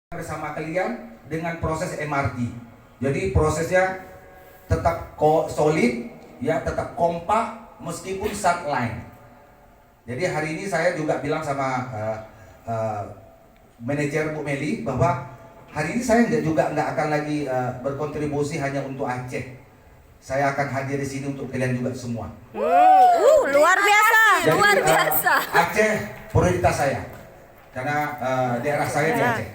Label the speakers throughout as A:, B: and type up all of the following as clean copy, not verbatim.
A: bersama kalian dengan proses MRT. Jadi prosesnya tetap solid, ya, tetap kompak meskipun line. Jadi hari ini saya juga bilang sama manajer Bu Meli bahwa hari ini saya nggak akan lagi berkontribusi hanya untuk Aceh. Saya akan hadir di sini untuk kalian juga semua.
B: Luar biasa,
A: Jadi,
B: luar biasa.
A: Aceh prioritas saya karena daerah saya di Aceh.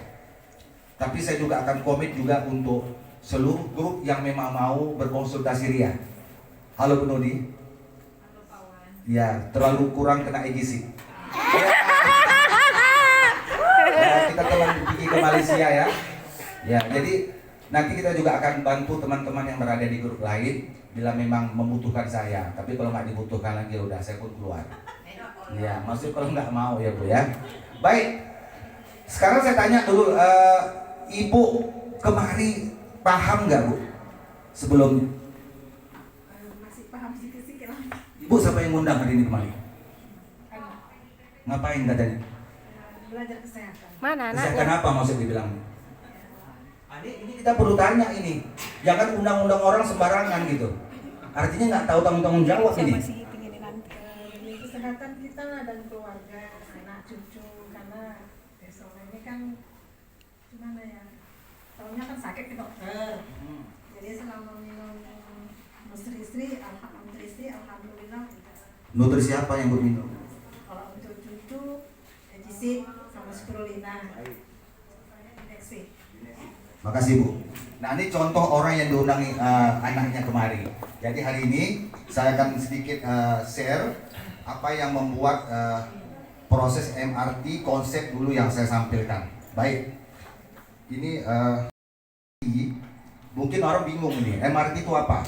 A: Tapi saya juga akan komit juga untuk seluruh grup yang memang mau berkonsultasi Ria. Halo Bu Nodi.
C: Halo Pak Wan.
A: Ya, terlalu kurang kena EGC. Kita telah pergi ke Malaysia ya. Ya, jadi nanti kita juga akan bantu teman-teman yang berada di grup lain bila memang membutuhkan saya. Tapi kalau nggak dibutuhkan lagi udah saya pun keluar. Ya, maksud kalau nggak mau ya Bu ya. Baik. Sekarang saya tanya dulu, Ibu kemari paham nggak Bu sebelumnya?
C: Masih paham sedikit-sedikit lah.
A: Ibu siapa yang ngundang hari ini kemari? Ngapain katanya?
C: Belajar kesehatan.
B: Mana
A: Kesehatan
B: anaknya?
A: apa maksud dibilang? Ini kita perlu tanya ini. Jangan undang-undang orang sembarangan gitu. Artinya nggak tahu tanggung jawab ini.
C: Demi kesehatan kita dan keluarga, anak cucu, karena besok ini kan gimana ya? Tahunya kan sakit ke dokter. Jadi selama minum Nutrisri, alhamdulillah tidak.
A: Nutrisi apa yang Bu minum?
C: Kalau untuk cucu, Egisit sama spirulina. Eksi.
A: Makasih Bu. Nah ini contoh orang yang diundangi anaknya kemari. Jadi hari ini saya akan sedikit share apa yang membuat proses MRT konsep dulu yang saya sampaikan. Baik. Ini mungkin orang bingung ini MRT itu apa?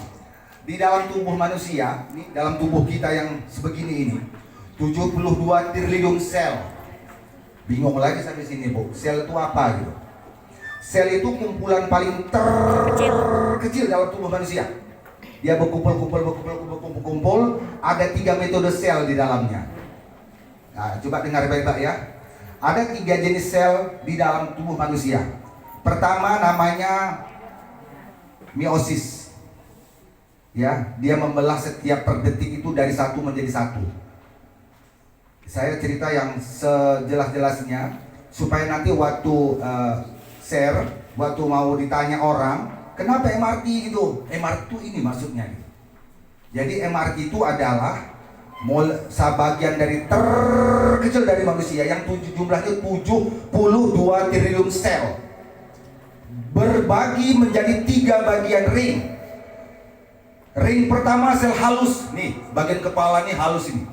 A: Di dalam tubuh manusia, ini dalam tubuh kita yang sebegini ini 72 triliun sel. Bingung lagi sampai sini Bu. Sel itu apa gitu? Sel itu kumpulan paling terkecil dalam tubuh manusia. Dia berkumpul, ada 3 metode sel di dalamnya. Nah, coba dengar baik-baik ya. Ada 3 jenis sel di dalam tubuh manusia. Pertama namanya meiosis. Ya, dia membelah setiap per detik itu dari satu menjadi satu. Saya cerita yang sejelas-jelasnya supaya nanti waktu share, waktu mau ditanya orang, kenapa MRT gitu? MRT itu ini maksudnya. Jadi MRT itu adalah sebagian dari terkecil dari manusia yang jumlahnya 72 triliun sel berbagi menjadi 3 bagian ring. Ring pertama sel halus, nih bagian kepala nih halus ini.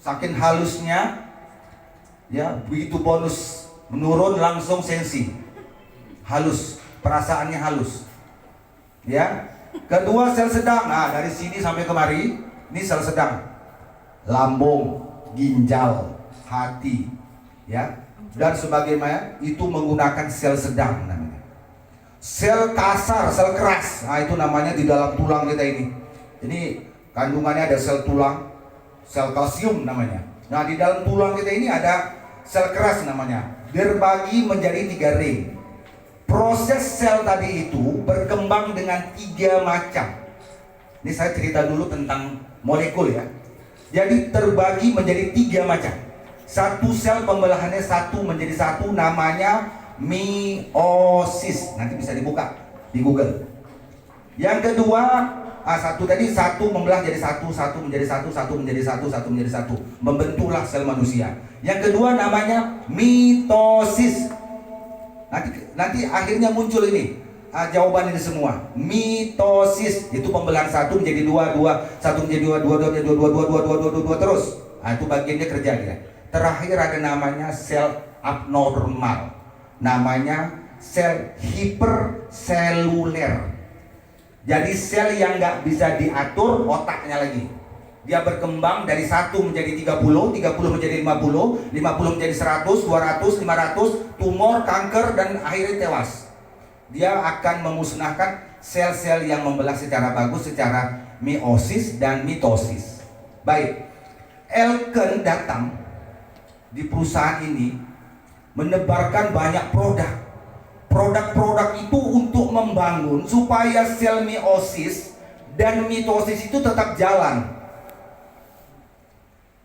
A: Saking halusnya, ya begitu bonus menurun langsung sensi, halus, perasaannya halus. Ya, kedua sel sedang, nah dari sini sampai kemari, ini sel sedang, lambung, ginjal, hati, ya, dan sebagainya itu menggunakan sel sedang namanya. Sel kasar, sel keras, nah itu namanya di dalam tulang kita ini. Ini kandungannya ada sel tulang, sel kalsium namanya. Nah di dalam tulang kita ini ada sel keras namanya. Berbagi menjadi 3 ring. Proses sel tadi itu berkembang dengan 3 macam. Ini saya cerita dulu tentang molekul ya. Jadi terbagi menjadi 3 macam. Satu sel pembelahannya satu menjadi satu, namanya meiosis. Nanti bisa dibuka di Google. Yang kedua, satu tadi satu membelah jadi satu, satu menjadi satu, satu menjadi satu, satu menjadi satu, membentuklah sel manusia. Yang kedua namanya mitosis. Nanti akhirnya muncul ini jawaban ini semua. Mitosis itu pembelahan satu menjadi dua, dua, satu menjadi dua, dua, dua, dua, dua, dua, dua, dua, dua, dua, terus. Nah, itu bagiannya kerja dia. Terakhir ada namanya sel abnormal. Namanya sel hiperseluler. Jadi sel yang nggak bisa diatur otaknya lagi. Dia berkembang dari 1 menjadi 30, 30 menjadi 50, 50 menjadi 100, 200, 500, tumor, kanker, dan akhirnya tewas. Dia akan memusnahkan sel-sel yang membelah secara bagus, secara meiosis dan mitosis. Baik, Elken datang di perusahaan ini menebarkan banyak produk. Produk-produk itu untuk membangun supaya sel meiosis dan mitosis itu tetap jalan.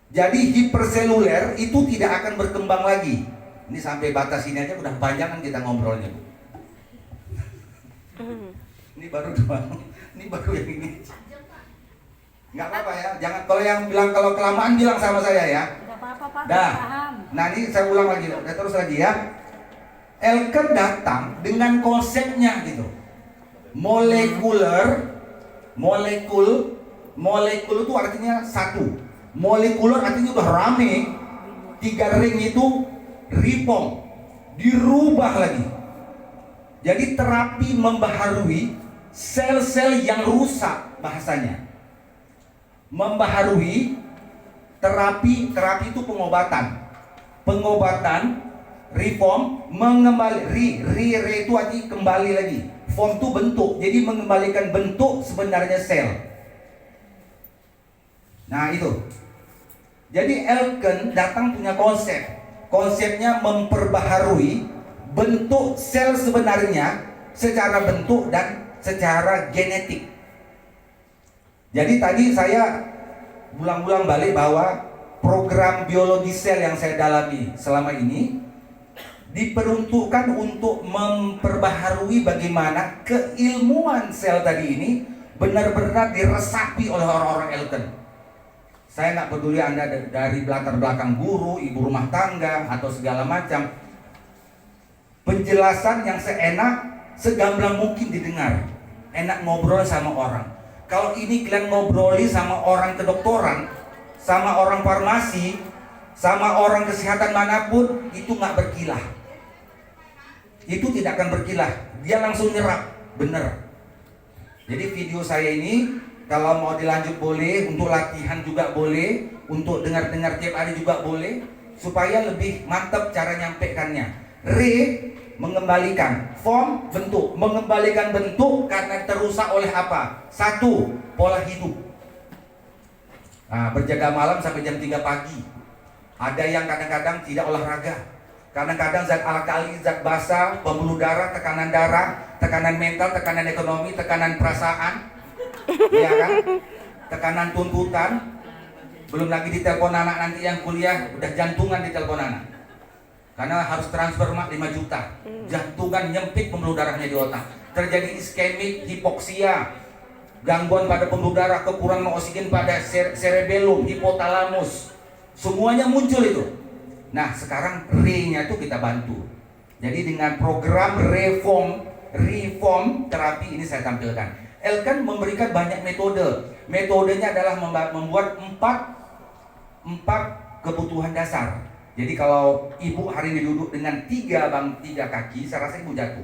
A: Jadi hiperseluler itu tidak akan berkembang lagi. Ini sampai batas ini aja udah panjang kan kita ngobrolnya, Bu. Ini baru dua. Ini baru yang ini. Nggak apa-apa ya. Jangan, kalau yang bilang kalau kelamaan bilang sama saya ya.
C: Nggak apa-apa, Pak.
A: Dah.
C: Paham.
A: Nah, ini saya ulang lagi, terus lagi ya. Elken datang dengan konsepnya gitu. Molekul itu artinya satu. Molekuler artinya udah rame. 3 ring itu reform, dirubah lagi. Jadi terapi membaharui sel-sel yang rusak bahasanya. Membaharui terapi itu pengobatan. Reform mengembali re itu arti kembali lagi. Form itu bentuk. Jadi mengembalikan bentuk sebenarnya sel. Nah, itu. Jadi Elken datang punya konsep. Konsepnya memperbaharui bentuk sel sebenarnya secara bentuk dan secara genetik. Jadi tadi saya ulang-ulang balik bahwa program biologi sel yang saya dalami selama ini diperuntukkan untuk memperbaharui bagaimana keilmuan sel tadi ini benar-benar diresapi oleh orang-orang Elken. Saya nggak peduli Anda dari latar belakang guru, ibu rumah tangga, atau segala macam. Penjelasan yang seenak, segamblang mungkin didengar. Enak ngobrol sama orang. Kalau ini kalian ngobroli sama orang kedokteran, sama orang farmasi, sama orang kesehatan manapun, itu nggak berkilah. Itu tidak akan berkilah. Dia langsung nyerap, bener. Jadi video saya ini, kalau mau dilanjut boleh, untuk latihan juga boleh, untuk dengar-dengar tiap hari juga boleh, supaya lebih mantap cara nyampaikannya. Mengembalikan form, bentuk. Mengembalikan bentuk karena terusak oleh apa? Satu, pola hidup. Nah, berjaga malam sampai jam 3 pagi. Ada yang kadang-kadang tidak olahraga. Kadang-kadang zat alkali, zat basa, pembuluh darah, tekanan mental, tekanan ekonomi, tekanan perasaan. Ya kan? Tekanan tuntutan. Belum lagi ditelepon anak nanti yang kuliah, udah jantungan ditelepon anak. Karena harus transfer 5 juta. Jantungan nyempit pembuluh darahnya di otak. Terjadi iskemik, hipoksia, gangguan pada pembuluh darah, kekurangan oksigen pada cerebellum, hipotalamus. Semuanya muncul itu. Nah, sekarang re-nya itu kita bantu. Jadi dengan program reform terapi ini saya tampilkan. Elken memberikan banyak metode. Metodenya adalah membuat empat kebutuhan dasar. Jadi kalau ibu hari ini duduk dengan 3 kaki, saya rasa ibu jatuh.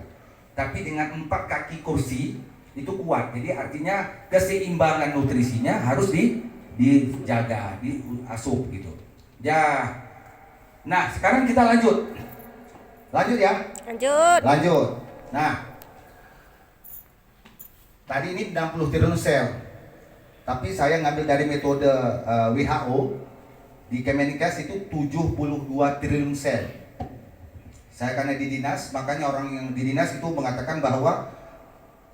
A: Tapi dengan 4 kaki kursi itu kuat. Jadi artinya keseimbangan nutrisinya harus dijaga, diasup gitu. Ya. Nah, sekarang kita lanjut. Lanjut ya. Lanjut. Nah, tadi ini 60 triliun sel. Tapi saya ngambil dari metode WHO. Di Kemenkes itu 72 triliun sel. Saya karena di dinas, makanya orang yang di dinas itu mengatakan bahwa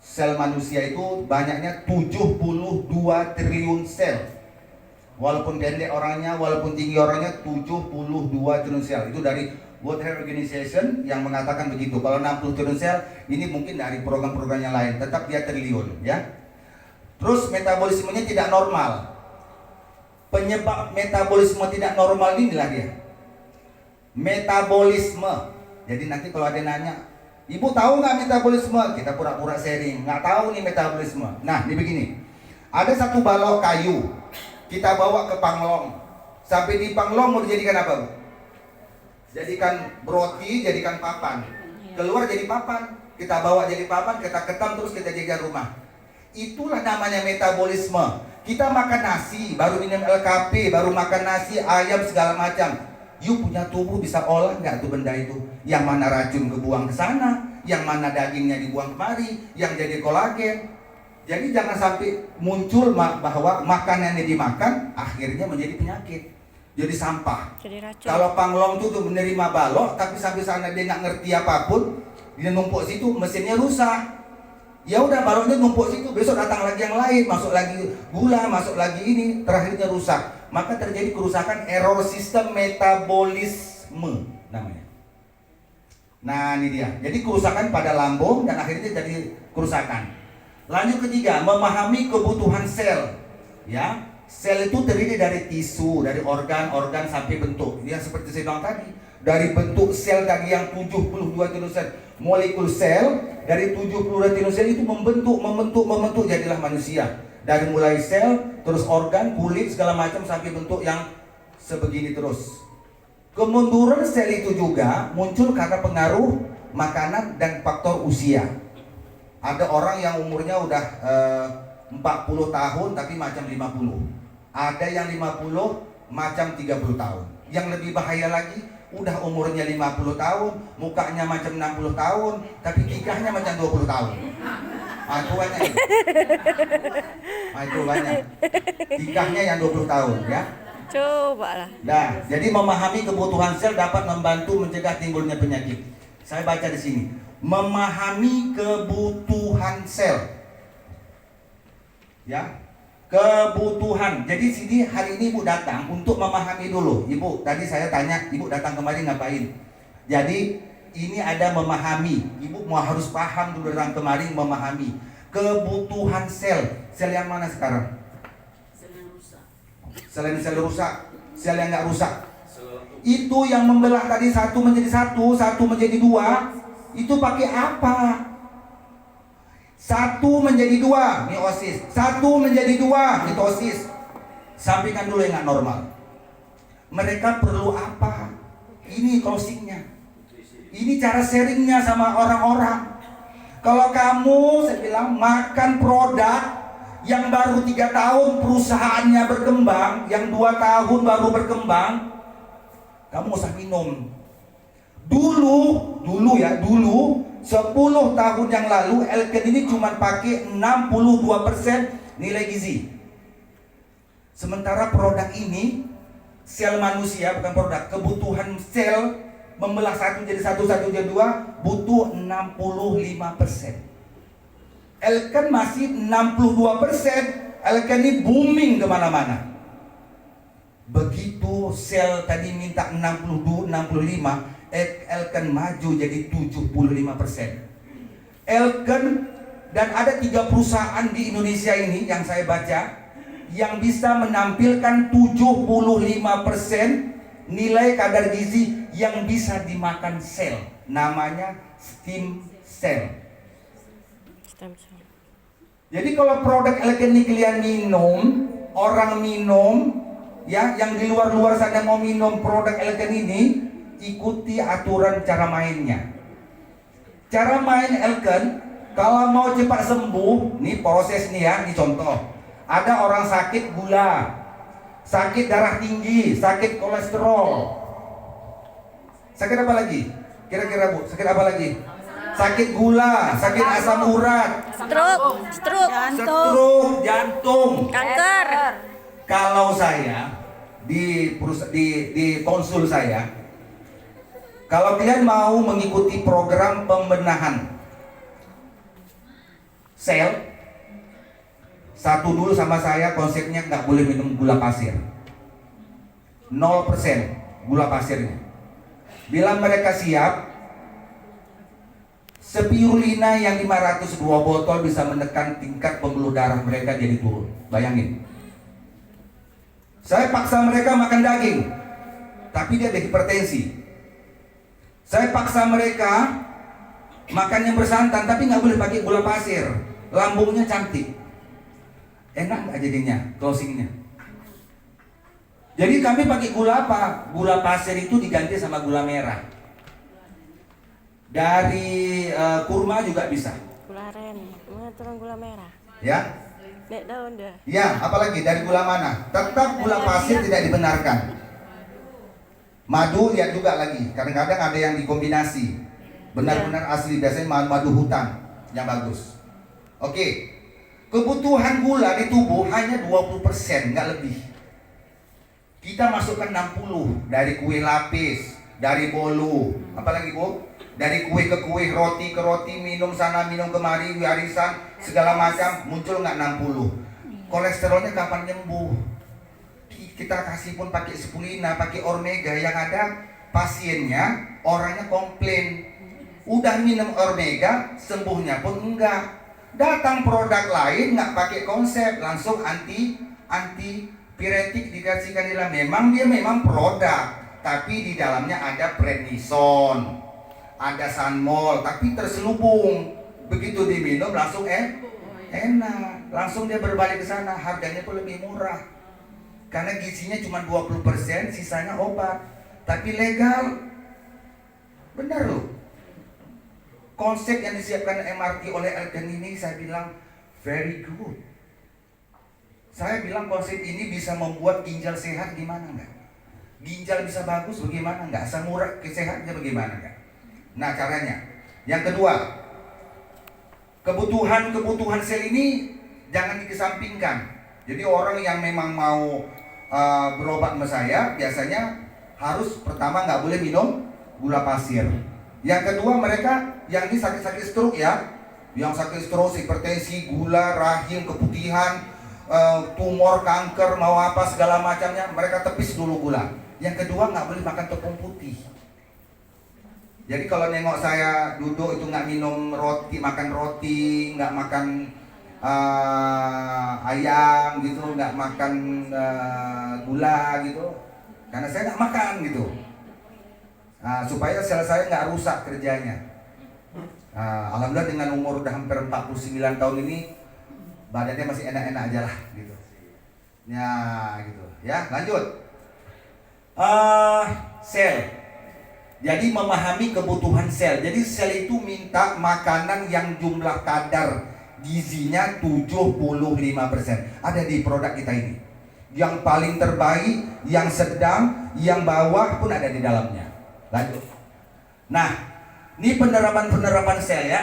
A: sel manusia itu banyaknya 72 triliun sel. Walaupun pendek orangnya, walaupun tinggi orangnya, 72 triliun sel. Itu dari World Health Organization yang mengatakan begitu. Kalau 60 triliun sel, ini mungkin dari program-program yang lain. Tetap dia triliun, ya. Terus metabolismenya tidak normal. Penyebab metabolisme tidak normal inilah dia. Metabolisme. Jadi nanti kalau ada yang nanya, ibu tahu nggak metabolisme? Kita pura-pura sharing, nggak tahu nih metabolisme. Nah, ini begini. Ada satu balok kayu, kita bawa ke Panglong. Sampai di Panglong mau dijadikan apa, Bu? Jadikan roti, jadikan papan. Keluar jadi papan. Kita bawa jadi papan, kita ketam terus kita jaga rumah. Itulah namanya metabolisme. Kita makan nasi, baru minum LKP, baru makan nasi, ayam segala macam. You punya tubuh bisa olah nggak tuh benda itu? Yang mana racun kebuang ke sana, yang mana dagingnya dibuang kemari, yang jadi kolagen. Jadi jangan sampai muncul bahwa makanan yang dimakan akhirnya menjadi penyakit. jadi sampah.
B: Jadi racun.
A: Kalau panglong tuh menerima balok, tapi sampai sana dia nggak ngerti apapun, dia numpuk situ, mesinnya rusak. Ya udah baloknya numpuk situ, besok datang lagi yang lain, masuk lagi gula, masuk lagi ini, terakhirnya rusak. Maka terjadi kerusakan, error sistem metabolisme namanya. Nah ini dia, jadi kerusakan pada lambung dan akhirnya jadi kerusakan. Lanjut ketiga, memahami kebutuhan sel. Ya, sel itu terdiri dari tisu, dari organ-organ sampai bentuk. Yang seperti saya bilang tadi, dari bentuk sel tadi yang 72 sel, molekul sel dari 72 sel itu membentuk jadilah manusia. Dari mulai sel, terus organ, kulit segala macam sampai bentuk yang sebegini terus. Kemunduran sel itu juga muncul karena pengaruh makanan dan faktor usia. Ada orang yang umurnya udah 40 tahun tapi macam 50. Ada yang 50 macam 30 tahun. Yang lebih bahaya lagi, udah umurnya 50 tahun, mukanya macam 60 tahun, tapi tikahnya macam 20 tahun. Itu banyak. Itu banyak. Tikahnya yang 20 tahun ya.
B: Coba lah.
A: Nah, jadi memahami kebutuhan sel dapat membantu mencegah timbulnya penyakit. Saya baca di sini. Memahami kebutuhan sel. Ya. Kebutuhan. Jadi sini hari ini Ibu datang untuk memahami dulu. Ibu, tadi saya tanya, Ibu datang kemarin ngapain? Jadi ini ada memahami. Ibu mau harus paham dulu datang kemarin memahami kebutuhan sel. Sel yang mana sekarang?
D: Sel yang rusak.
A: Selain sel rusak, sel yang nggak rusak. Itu yang membelah tadi satu menjadi satu menjadi dua. Itu pakai apa? Satu menjadi dua, meiosis. Satu menjadi dua, mitosis. Sampaikan dulu yang nggak normal. Mereka perlu apa? Ini closingnya. Ini cara sharingnya sama orang-orang. Kalau kamu, saya bilang, makan produk yang baru 3 tahun perusahaannya berkembang, yang 2 tahun baru berkembang, kamu nggak usah minum. Dulu 10 tahun yang lalu Elken ini cuma pakai 62% nilai gizi. Sementara produk ini, sel manusia bukan produk, kebutuhan sel membelah satu jadi jadi dua butuh 65%. Elken masih 62%. Elken ini booming kemana-mana. Begitu sel tadi minta 62, 65, Elken maju jadi 75%. Elken dan ada 3 perusahaan di Indonesia ini yang saya baca yang bisa menampilkan 75% nilai kadar gizi yang bisa dimakan sel. Namanya stem cell. Jadi kalau produk Elken ini kalian minum, orang minum, ya, yang di luar sana mau minum produk Elken ini, ikuti aturan cara mainnya. Cara main Elken, kalau mau cepat sembuh, nih proses nih ya, ini contoh. Ada orang sakit gula, sakit darah tinggi, sakit kolesterol. Sakit apa lagi? Kira-kira Bu, sakit apa lagi? Sakit gula, sakit asam urat,
B: Stroke,
A: jantung,
B: kanker.
A: Kalau saya di konsul saya, kalau kalian mau mengikuti program pembenahan sel, satu dulu sama saya konsepnya nggak boleh minum gula pasir, 0% gula pasirnya. Bila mereka siap, spirulina yang 502 botol bisa menekan tingkat pembuluh darah mereka jadi turun. Bayangin. Saya paksa mereka makan daging, tapi dia ada hipertensi. Saya paksa mereka makan yang bersantan, tapi nggak boleh pakai gula pasir. Lambungnya cantik. Enak nggak jadinya, closingnya? Jadi kami pakai gula apa? Gula pasir itu diganti sama gula merah. Dari kurma juga bisa.
B: Gula aren, turun gula merah.
A: Ya?
B: Nek daun dah.
A: Ya, apalagi dari gula mana? Tetap gula pasir tidak dibenarkan. Madu lihat juga lagi. Kadang-kadang ada yang dikombinasi. Benar-benar asli, biasanya madu hutan yang bagus. Oke. Kebutuhan gula di tubuh hanya 20%, nggak lebih. Kita masukkan 60 dari kue lapis, dari bolu, apalagi Bu? Dari kue ke kue, roti ke roti, minum sana, minum kemari, warisan, segala macam, muncul nggak 60. Kolesterolnya kapan nyembuh? Kita kasih pun pakai spirulina, pakai Omega, yang ada pasiennya, orangnya komplain. Udah minum Omega, sembuhnya pun enggak. Datang produk lain nggak pakai konsep, langsung anti piretik dikasihkan dalam. Memang dia memang produk, tapi di dalamnya ada prednison, ada sanmol, tapi terselubung. Begitu diminum langsung enak, langsung dia berbalik ke sana. Harganya pun lebih murah karena gizinya cuma 20%, sisanya obat, tapi legal. Benar loh. Konsep yang disiapkan MRT oleh Elkan ini saya bilang very good. Saya bilang konsep ini bisa membuat ginjal sehat, gimana enggak? Ginjal bisa bagus, bagaimana enggak? Samurai kesehatannya bagaimana enggak? Nah caranya. Yang kedua, kebutuhan sel ini jangan dikesampingkan. Jadi orang yang memang mau berobat sama saya, biasanya harus pertama nggak boleh minum gula pasir. Yang kedua, mereka yang ini sakit-sakit stroke ya, yang sakit stroke, hipertensi, gula, rahim, keputihan, tumor, kanker, mau apa segala macamnya, mereka tepis dulu gula. Yang kedua, nggak boleh makan tepung putih. Jadi kalau nengok saya duduk itu nggak minum roti, makan roti, nggak makan ayam gitu, nggak makan gula gitu, karena saya nggak makan gitu. Supaya sel saya nggak rusak kerjanya. Alhamdulillah dengan umur udah hampir 49 tahun ini, badannya masih enak-enak aja lah gitu. Ya gitu. Ya lanjut. Sel. Jadi memahami kebutuhan sel. Jadi sel itu minta makanan yang jumlah kadar gizinya 75%. Ada di produk kita ini. Yang paling terbaik, yang sedang, yang bawah pun ada di dalamnya. Lanjut. Nah, ini penerapan sel ya,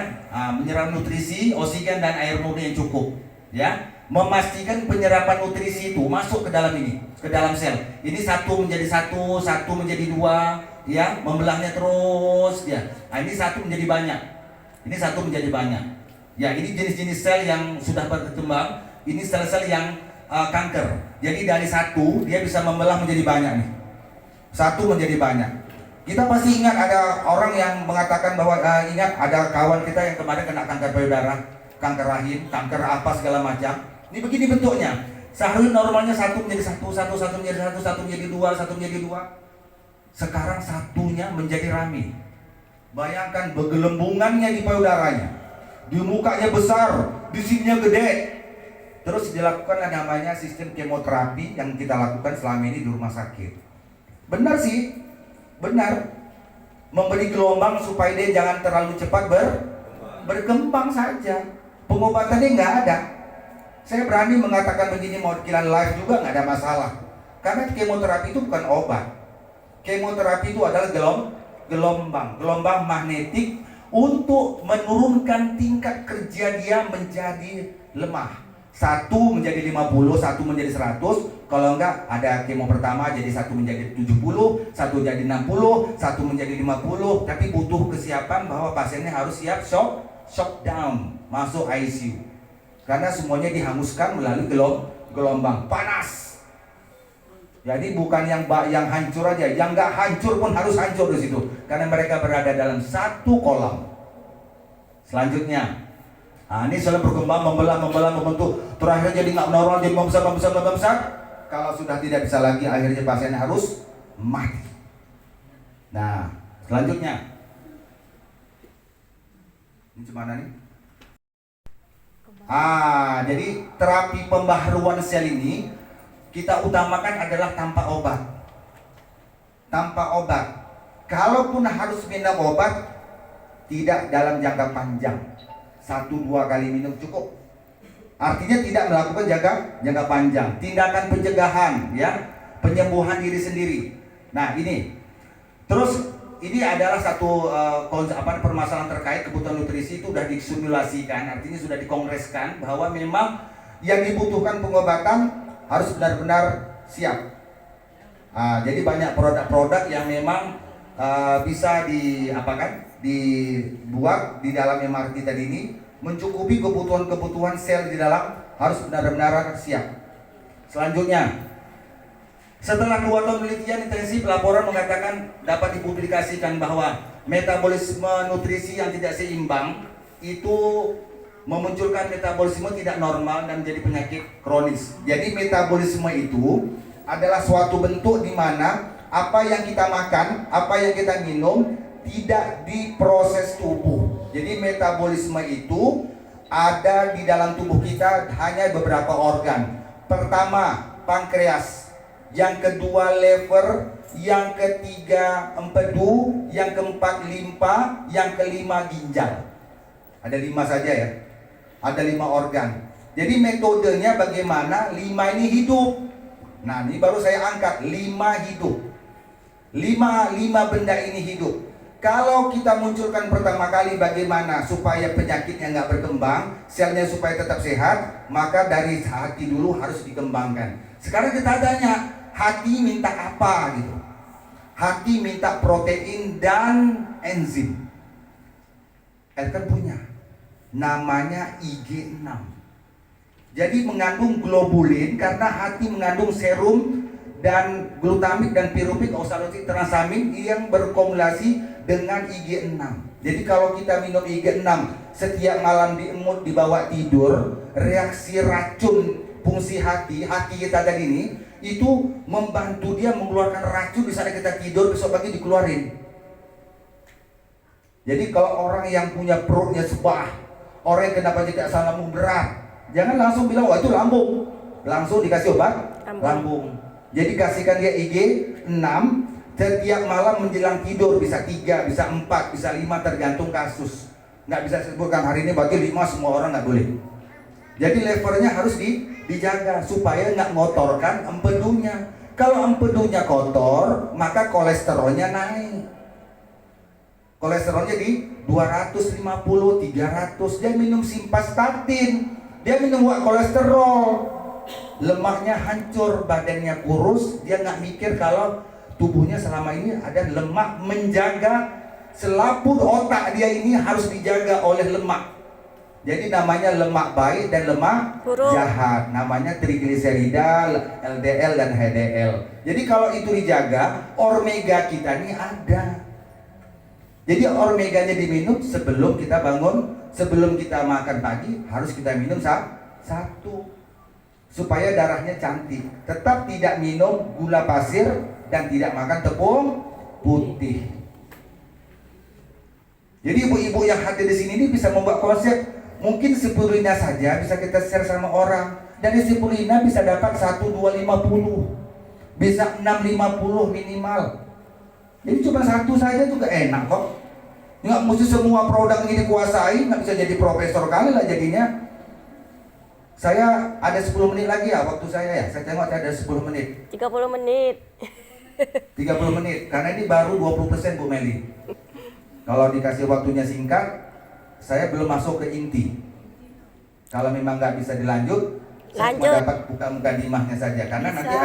A: menyerap nutrisi, oksigen dan air murni yang cukup, ya. Memastikan penyerapan nutrisi itu masuk ke dalam ini, ke dalam sel. Ini satu menjadi satu, satu menjadi dua, ya, membelahnya terus, ya. Nah, ini satu menjadi banyak, ini satu menjadi banyak. Ya, ini jenis-jenis sel yang sudah berkembang. Ini sel-sel yang kanker. Jadi dari satu dia bisa membelah menjadi banyak nih. Satu menjadi banyak. Kita pasti ingat ada orang yang mengatakan bahwa ingat ada kawan kita yang kemarin kena kanker payudara, kanker rahim, kanker apa segala macam. Ini begini bentuknya. Seharusnya normalnya satu menjadi satu, satu menjadi satu, satu menjadi dua, satu menjadi dua. Sekarang satunya menjadi rame. Bayangkan bergelembungannya di payudaranya, di mukanya besar, di sininya gede. Terus dilakukan namanya sistem kemoterapi yang kita lakukan selama ini di rumah sakit. Benar sih, benar. Memberi gelombang supaya dia jangan terlalu cepat berkembang saja. Pengobatannya nggak ada. Saya berani mengatakan begini, mau kilan live juga nggak ada masalah. Karena kemoterapi itu bukan obat. Kemoterapi itu adalah gelombang magnetik untuk menurunkan tingkat kerja dia menjadi lemah. Satu menjadi 50, satu menjadi 100. Kalau enggak, ada kemo pertama jadi satu menjadi 70, satu jadi 60, satu menjadi 50. Tapi butuh kesiapan bahwa pasiennya harus siap shock down, masuk ICU. Karena semuanya dihanguskan melalui gelombang panas. Jadi bukan yang hancur aja, yang enggak hancur pun harus hancur di situ. Karena mereka berada dalam satu kolam. Selanjutnya, ini selalu berkembang, membentuk, terakhirnya jadi nggak normal, jadi membesar. Kalau sudah tidak bisa lagi, akhirnya pasien harus mati. Nah, selanjutnya, ini gimana nih? Jadi terapi pembaharuan sel ini kita utamakan adalah tanpa obat. Tanpa obat. Kalaupun harus minum obat, tidak dalam jangka panjang. 1-2 kali minum cukup. Artinya tidak melakukan jangka panjang. Tindakan pencegahan, ya, penyembuhan diri sendiri. Nah ini. Terus ini adalah satu permasalahan terkait kebutuhan nutrisi itu sudah disimulasikan, artinya sudah dikongreskan bahwa memang yang dibutuhkan pengobatan harus benar-benar siap. Jadi banyak produk-produk yang memang bisa dibuat di dalam MRT tadi ini, mencukupi kebutuhan-kebutuhan sel di dalam, harus benar-benar siap. Selanjutnya, setelah 2 tahun penelitian intensif, laporan mengatakan dapat dipublikasikan bahwa metabolisme nutrisi yang tidak seimbang itu memunculkan metabolisme tidak normal dan menjadi penyakit kronis. Jadi metabolisme itu adalah suatu bentuk di mana apa yang kita makan, apa yang kita minum tidak diproses tubuh. Jadi metabolisme itu ada di dalam tubuh kita hanya beberapa organ. Pertama, pankreas. Yang kedua, lever. Yang ketiga, empedu. Yang keempat, limpa. Yang kelima, ginjal. Ada 5 saja ya. Ada 5 organ. Jadi metodenya bagaimana 5 ini hidup. Nah, ini baru saya angkat 5 hidup. 5 benda ini hidup. Kalau kita munculkan pertama kali bagaimana supaya penyakitnya nggak berkembang, selnya supaya tetap sehat, maka dari hati dulu harus dikembangkan. Sekarang kita tanya, hati minta apa gitu? Hati minta protein dan enzim. Kan punya. Namanya IG6. Jadi mengandung globulin karena hati mengandung serum dan glutamik dan piruvik oksalotik transamin yang berkumulasi dengan IG6. Jadi kalau kita minum IG6 setiap malam diemut dibawa tidur, reaksi racun fungsi hati kita tadi ini itu membantu dia mengeluarkan racun di saat kita tidur, besok pagi dikeluarin. Jadi kalau orang yang punya perutnya sebah, orang yang kena penyakit asam lambung berat, jangan langsung bilang wah itu lambung, langsung dikasih obat lambung. Jadi kasihkan dia IG6 setiap malam menjelang tidur, bisa 3, bisa 4, bisa 5 tergantung kasus. Nggak bisa sebutkan hari ini bagi 5 semua orang nggak boleh. Jadi levernya harus dijaga supaya nggak ngotorkan empedunya. Kalau empedunya kotor, maka kolesterolnya naik. Kolesterolnya di 250, 300. Dia minum simvastatin, dia minum kolesterol. Lemaknya hancur, badannya kurus, dia nggak mikir kalau tubuhnya selama ini ada lemak menjaga selaput otak dia ini harus dijaga oleh lemak. Jadi namanya lemak baik dan lemak jahat, namanya trigliserida, LDL dan HDL. Jadi kalau itu dijaga, omega kita ini ada. Jadi omeganya diminum sebelum kita bangun, sebelum kita makan pagi harus kita minum satu. Supaya darahnya cantik. Tetap tidak minum gula pasir dan tidak makan tepung putih. Jadi ibu-ibu yang hadir di sini ini bisa membuat konsep. Mungkin spirulina saja bisa kita share sama orang. Dari spirulina bisa dapat 1, 2, 50. Bisa 6, 50 minimal. Jadi cuma satu saja juga enak kok. Nggak mesti semua produk ini dikuasai, nggak bisa jadi profesor kali lah jadinya. Saya ada 10 menit lagi ya waktu saya ya. Saya tengok ada 10 menit.
B: 30 menit.
A: 30 menit karena ini baru 20% Bu Meli. Kalau dikasih waktunya singkat, saya belum masuk ke inti. Kalau memang nggak bisa dilanjut, saya cuma dapat buka-buka dimahnya saja karena bisa. Nanti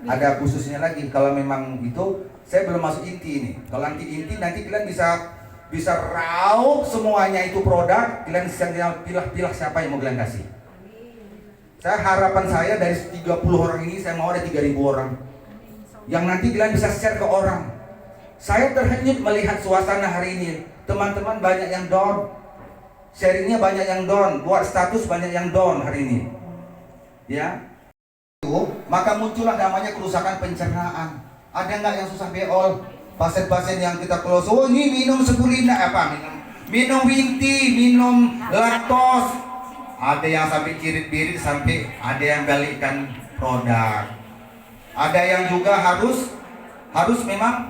A: ada khususnya lagi. Kalau memang itu saya belum masuk inti ini. Kalau nanti inti nanti kalian bisa raup semuanya itu produk, kalian bisa pilih siapa yang mau kalian kasih. Harapan saya dari 30 orang ini saya mau ada 3.000 orang yang nanti kalian bisa share ke orang. Saya terhanyut melihat suasana hari ini. Teman-teman banyak yang down, sharingnya banyak yang down, buat status banyak yang down hari ini. Ya, maka muncullah namanya kerusakan pencernaan. Ada nggak yang susah beol? Pasien-pasien yang kita close, oh ini minum spirulina minum winti, minum laktos. Ada yang sampai kirit-birit, sampai ada yang balikkan produk. Ada yang juga harus memang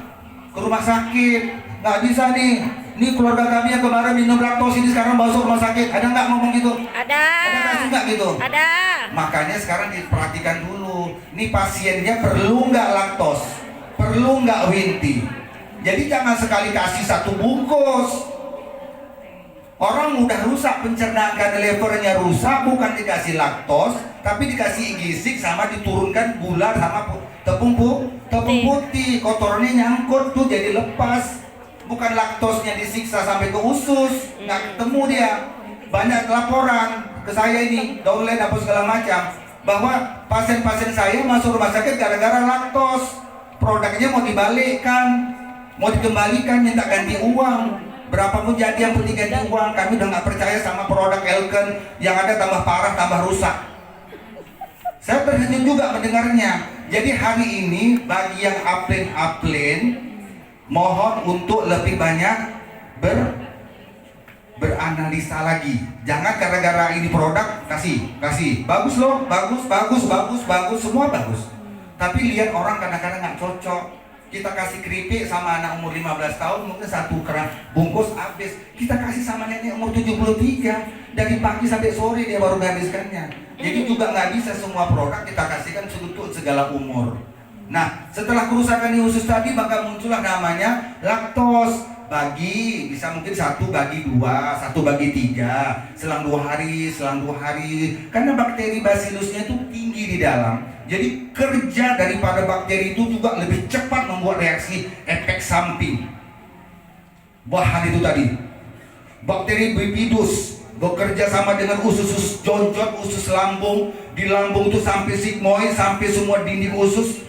A: ke rumah sakit. Nggak bisa nih. Ini keluarga kami yang kemarin minum laktos ini sekarang masuk rumah sakit. Ada nggak ngomong gitu?
B: Ada.
A: Ada nggak gitu?
B: Ada.
A: Makanya sekarang diperhatikan dulu. Ini pasiennya perlu nggak laktos? Perlu nggak winti? Jadi jangan sekali kasih 1 bungkus. Orang udah rusak pencernaan karena levernya rusak, bukan dikasih laktos, tapi dikasih gizik sama diturunkan gula sama tepung Tepung putih, kotorannya nyangkut tuh jadi lepas. Bukan laktosnya disiksa sampai ke usus, nggak ketemu dia. Banyak laporan ke saya ini, downline apa segala macam, bahwa pasien-pasien saya masuk rumah sakit gara-gara laktos. Produknya mau dibalikkan, mau dikembalikan, minta ganti uang. Berapapun jadi yang penting ganti uang. Kami udah nggak percaya sama produk Elken, yang ada tambah parah, tambah rusak. Saya tersenyum juga mendengarnya. Jadi hari ini bagi yang upline, mohon untuk lebih banyak beranalisa lagi. Jangan gara-gara ini produk kasih bagus loh, bagus, semua bagus. Tapi lihat orang kadang-kadang nggak cocok. Kita kasih keripik sama anak umur 15 tahun mungkin satu keran bungkus habis. Kita kasih sama nenek umur 73, dari pagi sampai sore dia baru menghabiskannya. Jadi juga nggak bisa semua produk kita kasihkan untuk segala umur. Nah, setelah kerusakan di usus tadi maka muncullah namanya laktos. Bisa mungkin 1 bagi 2, 1 bagi 3, selang 2 hari. Karena bakteri basilusnya itu tinggi di dalam. Jadi kerja daripada bakteri itu juga lebih cepat membuat reaksi efek samping. Bahan itu tadi, bakteri bifidus bekerja sama dengan usus jonjot, usus lambung. Di lambung itu sampai sigmoid, sampai semua dinding usus.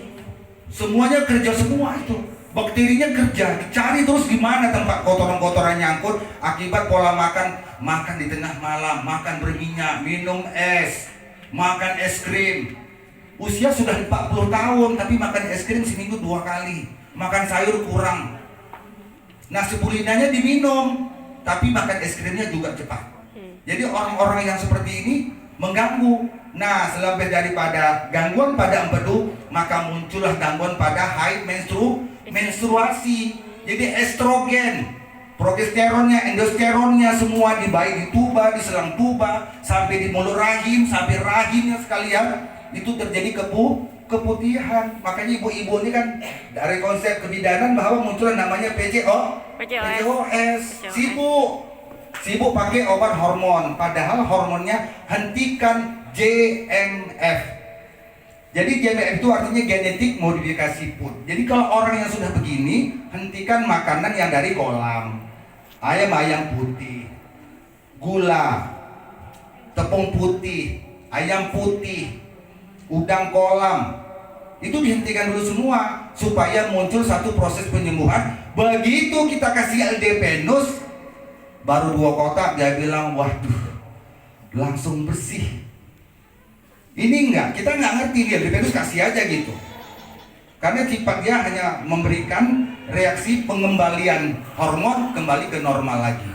A: Semuanya kerja semua itu. Bakterinya kerja, dicari terus gimana tempat kotoran-kotoran nyangkut akibat pola makan di tengah malam, makan berminyak, minum es, makan es krim. Usia sudah 40 tahun tapi makan es krim seminggu 2 kali, makan sayur kurang. Nasi pulinanya diminum, tapi makan es krimnya juga cepat. Jadi orang-orang yang seperti ini mengganggu. Nah, selebih daripada gangguan pada empedu, maka muncullah gangguan pada haid menstruasi. Jadi estrogen, progesteronnya, endosteronnya semua baik di tuba, di selang tuba, sampai di mulut rahim, sampai rahimnya sekalian itu terjadi keputihan. Makanya ibu-ibu ini kan dari konsep kebidanan bahwa muncullah namanya PCOS. Sibuk pakai obat hormon, padahal hormonnya hentikan GMF. Jadi GMF itu artinya genetik modifikasi food. Jadi kalau orang yang sudah begini, hentikan makanan yang dari kolam. Ayam putih, gula, tepung putih, ayam putih, udang kolam. Itu dihentikan dulu semua supaya muncul satu proses penyembuhan. Begitu kita kasih LD-Penus, baru 2 kotak dia bilang, waduh, langsung bersih. Ini kita nggak ngerti dia, LD-Penus kasih aja gitu. Karena sifat dia hanya memberikan reaksi pengembalian hormon kembali ke normal lagi.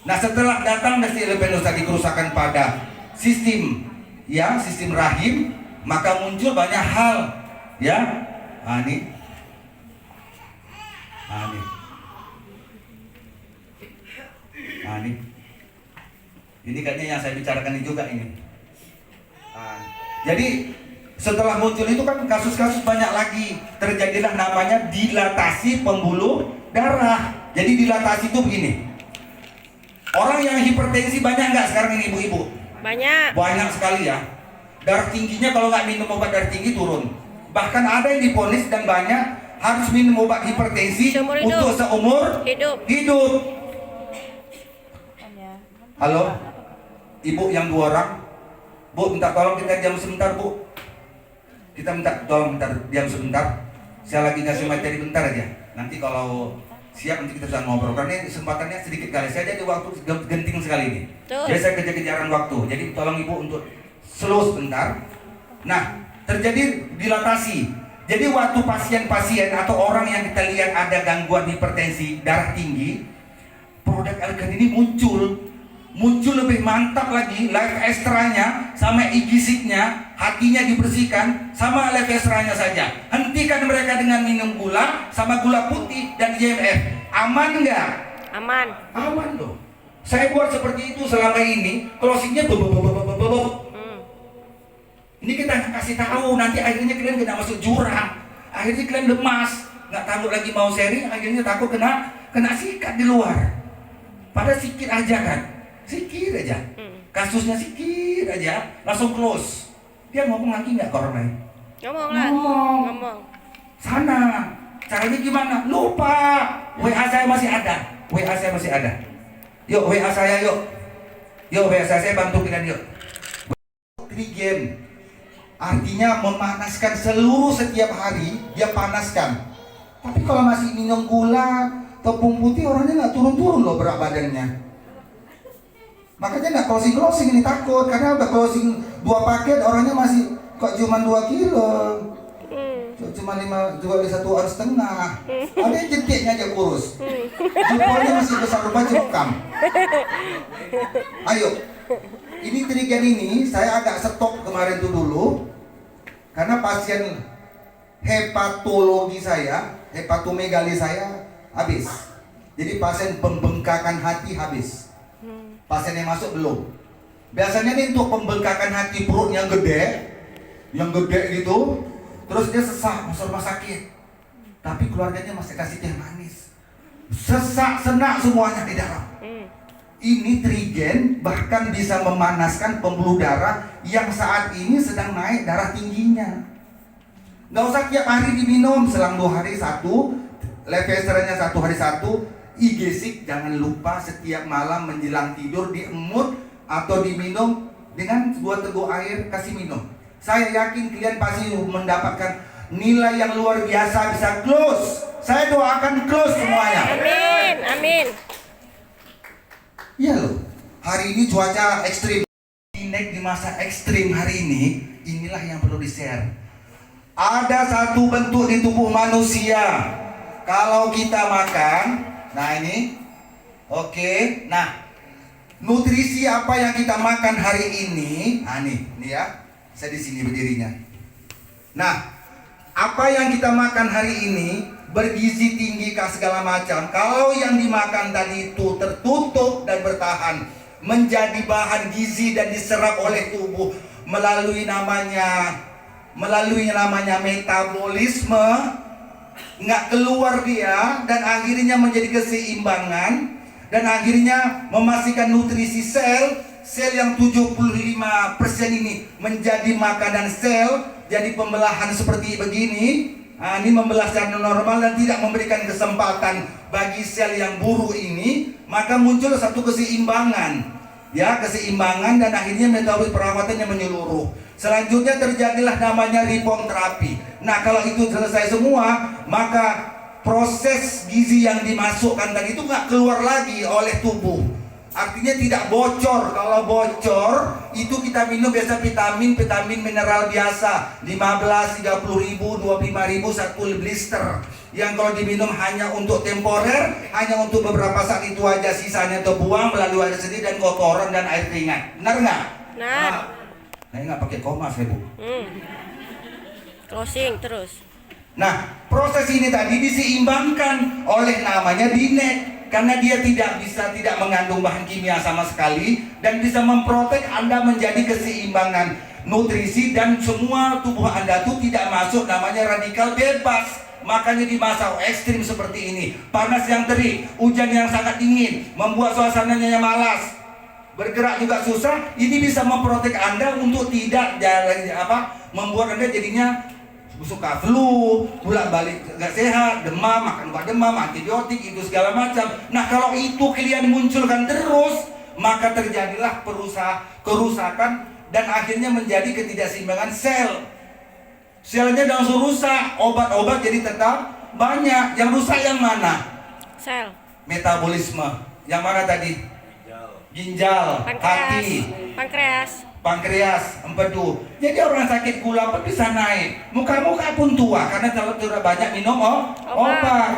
A: Nah, setelah datang dari LD-Penus tadi kerusakan pada sistem rahim, maka muncul banyak hal, ya. Ini. Ini kayaknya yang saya bicarakan ini juga ini. Jadi setelah muncul itu kan kasus-kasus banyak lagi. Terjadilah namanya dilatasi pembuluh darah. Jadi dilatasi itu begini. Orang yang hipertensi banyak nggak sekarang ini ibu-ibu? Banyak sekali ya. Darah tingginya kalau nggak minum obat darah tinggi turun. Bahkan ada yang diponis dan banyak harus minum obat hipertensi untuk seumur hidup. Halo, ibu yang 2 orang, Bu, minta tolong kita diam sebentar, Bu. Kita minta tolong diam sebentar. Saya lagi ngasih materi bentar aja. Nanti kalau siap nanti kita bisa ngobrol. Karena ini kesempatannya sedikit kali. Saya jadi waktu genting sekali ini. Jadi saya kejar-kejaran waktu. Jadi tolong Ibu untuk slow sebentar. Nah, terjadi dilatasi. Jadi waktu pasien-pasien atau orang yang kita lihat ada gangguan hipertensi, darah tinggi, produk Elken ini muncul lebih mantap lagi. Life extranya sama igisiknya, hatinya dibersihkan sama life extranya saja. Hentikan mereka dengan minum gula sama gula putih dan GMF. Aman nggak? Aman loh. Saya buat seperti itu selama ini. Closingnya ini kita kasih tahu, nanti akhirnya kalian kena masuk jurang. Akhirnya kalian lemas, nggak takut lagi mau sharing, akhirnya takut kena sikat di luar. Padahal sikit aja kan. Sikit aja, kasusnya sikit aja, langsung close. Dia ngomong lagi nggak ke orang lain?
B: Ngomong.
A: Sana. Caranya gimana? Lupa. WA saya masih ada. WA saya masih ada. Yuk WA saya yuk. Yuk WA saya bantu kalian yuk. Trigen. Artinya memanaskan seluruh setiap hari dia panaskan. Tapi kalau masih minum gula, tepung putih orangnya nggak turun-turun loh berat badannya. Makanya nggak closing ini takut karena udah closing 2 paket orangnya masih kok cuma 2 kilo. Cuma 1,5 ons. Ada yang jentiknya aja kurus. Jempolnya masih besar rumah cengkam. Ayo. Ini Trigen ini saya agak stop kemarin tuh dulu. Karena pasien hepatologi saya, hepatomegali saya habis. Jadi pasien pembengkakan hati habis. Pasien yang masuk belum. Biasanya nih untuk pembengkakan hati perut yang gede gitu, terus dia sesak masuk rumah sakit. Tapi keluarganya masih kasih teh manis. Sesak, senak semuanya di dalam. Ini Trigen bahkan bisa memanaskan pembuluh darah yang saat ini sedang naik darah tingginya. Nggak usah tiap hari diminum, selang 2 hari 1, levesternya 1 hari 1, IGSIK jangan lupa setiap malam menjelang tidur diemut atau diminum dengan 2 teguk air, kasih minum. Saya yakin kalian pasti mendapatkan nilai yang luar biasa, bisa close. Saya doakan close semuanya.
B: Amin, amin.
A: Iya loh, hari ini cuaca ekstrim. Naik di masa ekstrim hari ini, inilah yang perlu di-share. Ada satu bentuk di tubuh manusia. Kalau kita makan, nah ini, oke. Nah, nutrisi apa yang kita makan hari ini? Nah nih ya, saya di sini berdirinya. Nah, apa yang kita makan hari ini bergizi tinggi kah segala macam. Kalau yang dimakan tadi itu tertutup dan bertahan menjadi bahan gizi dan diserap oleh tubuh melalui namanya metabolisme, nggak keluar dia dan akhirnya menjadi keseimbangan dan akhirnya memastikan nutrisi sel yang 75% ini menjadi makanan sel, jadi pembelahan seperti begini. Nah, ini membelah secara normal dan tidak memberikan kesempatan bagi sel yang buruk ini, maka muncul satu keseimbangan, ya keseimbangan dan akhirnya metode perawatannya menyeluruh. Selanjutnya terjadilah namanya reform terapi. Nah kalau itu selesai semua, maka proses gizi yang dimasukkan tadi itu nggak keluar lagi oleh tubuh. Artinya tidak bocor. Kalau bocor itu kita minum biasa vitamin mineral biasa 15, 30 ribu, 25 ribu satu blister. Yang kalau diminum hanya untuk temporer, hanya untuk beberapa saat itu aja, sisanya terbuang melalui air sedih dan kotoran dan air keringat. Benar nggak?
B: Benar.
A: Saya nggak pakai koma saya bu.
B: Closing terus.
A: Nah proses ini tadi diseimbangkan oleh namanya DINEK. Karena dia tidak mengandung bahan kimia sama sekali dan bisa memprotek Anda menjadi keseimbangan nutrisi dan semua tubuh Anda itu tidak masuk namanya radikal bebas. Makanya di masa ekstrim seperti ini, panas yang terik, hujan yang sangat dingin, membuat suasananya malas, bergerak juga susah, ini bisa memprotek Anda untuk tidak membuat Anda jadinya suka flu, bolak-balik gak sehat, demam, makan obat demam, antibiotik, itu segala macam. Nah kalau itu kalian munculkan terus, maka terjadilah kerusakan dan akhirnya menjadi ketidakseimbangan sel. Selnya langsung rusak, obat-obat jadi tetap banyak. Yang rusak yang mana?
B: Sel.
A: Metabolisme. Yang mana tadi? Ginjal, hati, pankreas, empedu. Jadi orang sakit gula pun bisa naik. Muka-muka pun tua karena kalau sudah banyak minum obat.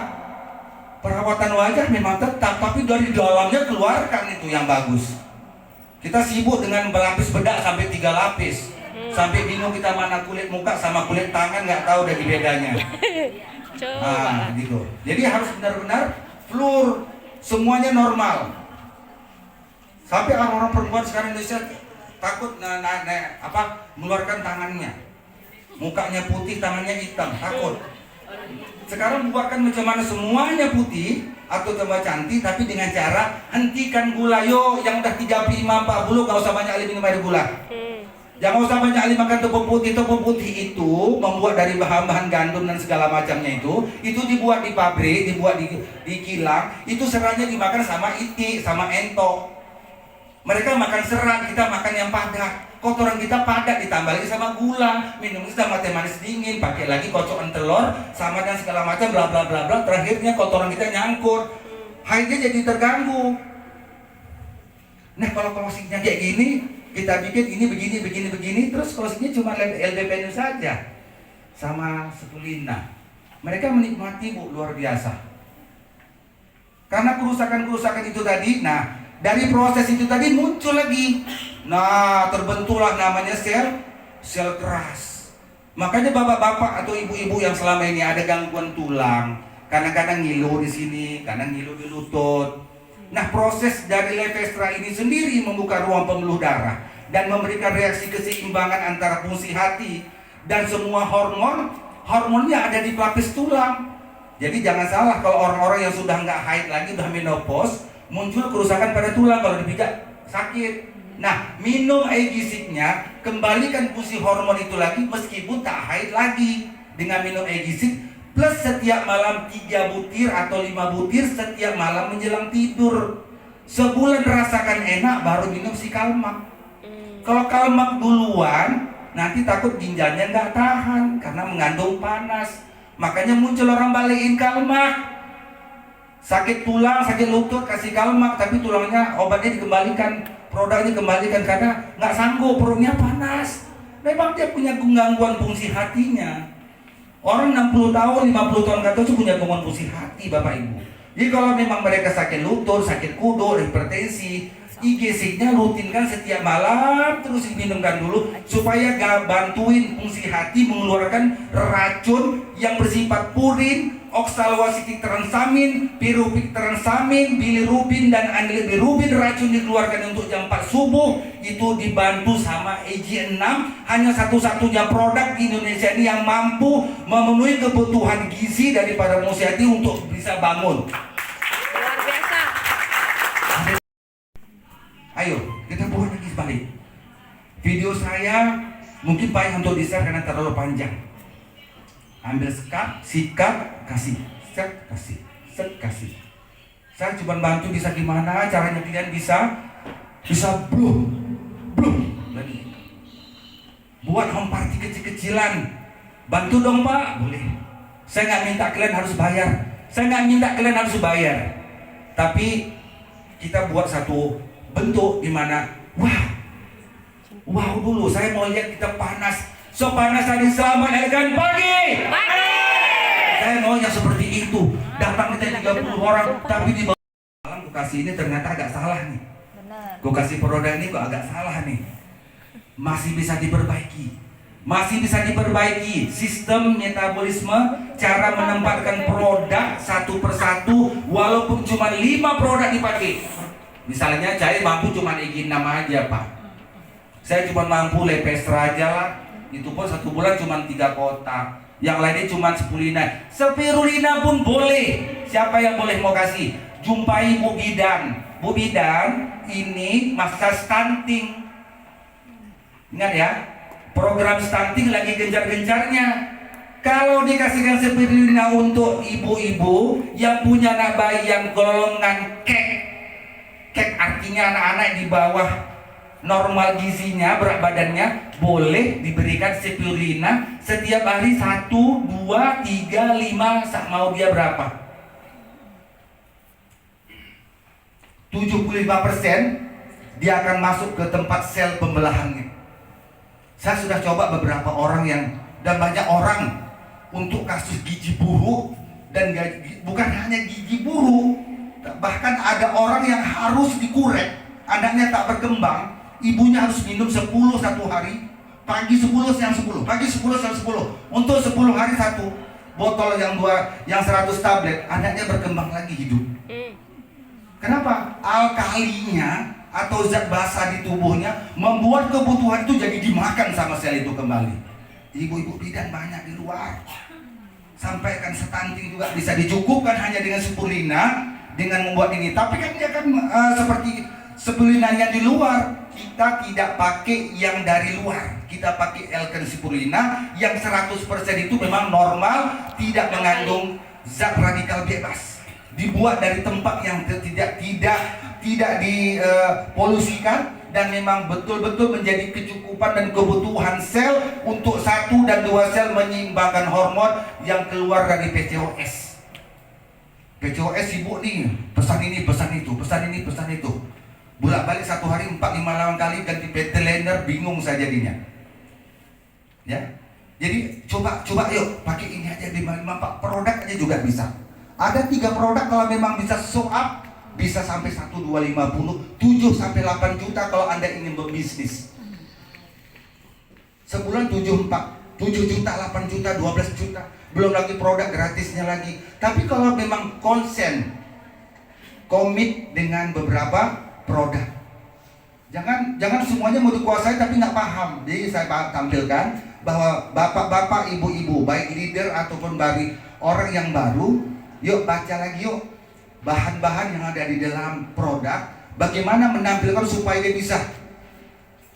A: Perawatan wajah memang tetap, tapi dari dalamnya keluarkan itu yang bagus. Kita sibuk dengan berlapis bedak sampai 3 lapis. Sampai bingung kita mana kulit muka sama kulit tangan nggak tahu dari bedanya.
B: Coba.
A: Gitu. Jadi harus benar-benar fluor, semuanya normal. Sampai orang-orang perempuan sekarang Indonesia takut mengeluarkan tangannya, mukanya putih, tangannya hitam, takut. Sekarang buatkan macam mana semuanya putih atau tambah cantik, tapi dengan cara hentikan gula. Yo yang udah 35-40 gak usah banyak minum air gula. Jangan usah banyak kali makan tepung putih. Tepung putih itu membuat dari bahan-bahan gandum dan segala macamnya itu dibuat di pabrik, dibuat di kilang. Itu serangnya dimakan sama itik, sama entok. Mereka makan serang, kita makan yang padat. Kotoran kita padat ditambah lagi sama gula, minum sama teh manis dingin, pakai lagi kocokan telur sama dan segala macam bla bla bla bla. Terakhirnya kotoran kita nyangkut, haidnya jadi terganggu. Nah kalau closingnya kayak gini, kita bikin ini begini, terus closingnya cuma LDPN saja sama Spirulina. Mereka menikmati Bu, luar biasa. Karena kerusakan-kerusakan itu tadi, nah dari proses itu tadi muncul lagi. Nah, terbentuklah namanya sel keras. Makanya bapak-bapak atau ibu-ibu yang selama ini ada gangguan tulang, kadang-kadang ngilu di sini, kadang ngilu di lutut. Nah, proses dari Levestra ini sendiri membuka ruang pembuluh darah dan memberikan reaksi keseimbangan antara fungsi hati dan semua hormonnya ada di pelapis tulang. Jadi jangan salah kalau orang-orang yang sudah nggak haid lagi, udah menopause, muncul kerusakan pada tulang kalau dipijak sakit. Nah, minum Egisiknya, kembalikan fungsi hormon itu lagi meskipun tak haid lagi. Dengan minum Egisik plus setiap malam 3 butir atau 5 butir setiap malam menjelang tidur. Sebulan rasakan enak baru minum si Kalmak. Kalau Kalmak duluan, nanti takut ginjalnya nggak tahan karena mengandung panas. Makanya muncul orang balikin Kalmak. Sakit tulang, sakit lutut kasih Kalmak, tapi tulangnya obatnya dikembalikan, produknya dikembalikan karena nggak sanggup, perutnya panas. Memang dia punya gangguan fungsi hatinya. Orang 60 tahun, 50 tahun ke atas punya gangguan fungsi hati Bapak Ibu. Jadi kalau memang mereka sakit lutut, sakit kudu, hipertensi, IGC-nya rutinkan setiap malam, terus diminumkan dulu supaya bantuin fungsi hati mengeluarkan racun yang bersifat purin, oksaloasetik transamin, piruvik transamin, bilirubin dan anilirubin. Racun dikeluarkan untuk jam 4 subuh itu dibantu sama EG6. Hanya satu-satunya produk di Indonesia ini yang mampu memenuhi kebutuhan gizi daripada manusia untuk bisa bangun.
B: Luar biasa.
A: Ayo, kita buat lagi balik. Video saya mungkin payah untuk di-share karena terlalu panjang. Ambil sikat, kasih, set, kasih. Saya cuma bantu bisa gimana caranya kalian bisa belum. Buat home party kecil-kecilan. Bantu dong Pak, boleh. Saya nggak minta kalian harus bayar. Tapi kita buat satu bentuk di mana wow dulu saya mau lihat kita panas. So panas tadi selamat elegan pagi. Saya mau yang seperti itu. Datang kita 30 orang tapi di bawah malam gue kasih ini ternyata agak salah nih. Gue kasih produk ini kok agak salah nih. Masih bisa diperbaiki sistem metabolisme, cara menempatkan produk satu persatu walaupun cuma 5 produk dipakai. Misalnya saya mampu cuma EG6 aja Pak. Saya cuma mampu Levestra aja lah. Itu pun 1 bulan cuma 3 kotak. Yang lainnya cuma Spirulina pun boleh. Siapa yang boleh mau kasih? Jumpai Bu Bidan. Bu Bidan ini masa stunting. Ingat ya, program stunting lagi gencar-gencarnya. Kalau dikasihkan Spirulina untuk ibu-ibu yang punya anak bayi yang golongan kek artinya anak-anak di bawah normal gizinya, berat badannya, boleh diberikan Spirulina setiap hari 1, 2, 3, 5, mau dia berapa? 75% dia akan masuk ke tempat sel pembelahannya. Saya sudah coba beberapa orang dan banyak orang untuk kasus gizi buruk dan bukan hanya gizi buruk. Bahkan ada orang yang harus dikurek, anaknya tak berkembang, ibunya harus minum 10 satu hari, pagi 10, siang 10, pagi 10, siang 10, untuk 10 hari 1 botol yang 100 tablet, anaknya berkembang lagi hidup. Kenapa? Alkalinya atau zat basa di tubuhnya membuat kebutuhan itu jadi dimakan sama sel itu kembali. Ibu-ibu bidan banyak di luar. Sampaikan stunting juga bisa dicukupkan hanya dengan Spirulina, dengan membuat ini. Tapi kan dia kan seperti Spulinanya di luar, kita tidak pakai yang dari luar. Kita pakai Elken spirulina yang 100% itu memang normal, tidak mengandung zat radikal bebas. Dibuat dari tempat yang tidak dipolusikan, dan memang betul-betul menjadi kecukupan dan kebutuhan sel untuk 1 dan 2 sel menyeimbangkan hormon yang keluar dari PCOS. PCOS sibuk nih, pesan ini, pesan itu, pesan ini, pesan itu. Bolak-balik 1 hari 4-5 kali ganti petelender, bingung saya jadinya. Ya. Jadi coba yuk pakai ini aja 5 produk aja juga bisa. Ada 3 produk kalau memang bisa show up, bisa sampai 1, 2, 50, 7 sampai 8 juta kalau Anda ingin berbisnis. Sebulan 7 juta, 8 juta, 12 juta. Belum lagi produk gratisnya lagi. Tapi kalau memang konsen, komit dengan beberapa produk. Jangan semuanya mau dikuasai tapi nggak paham. Jadi saya tampilkan bahwa bapak-bapak, ibu-ibu, baik leader ataupun bagi orang yang baru, yuk baca lagi yuk bahan-bahan yang ada di dalam produk, bagaimana menampilkan supaya dia bisa.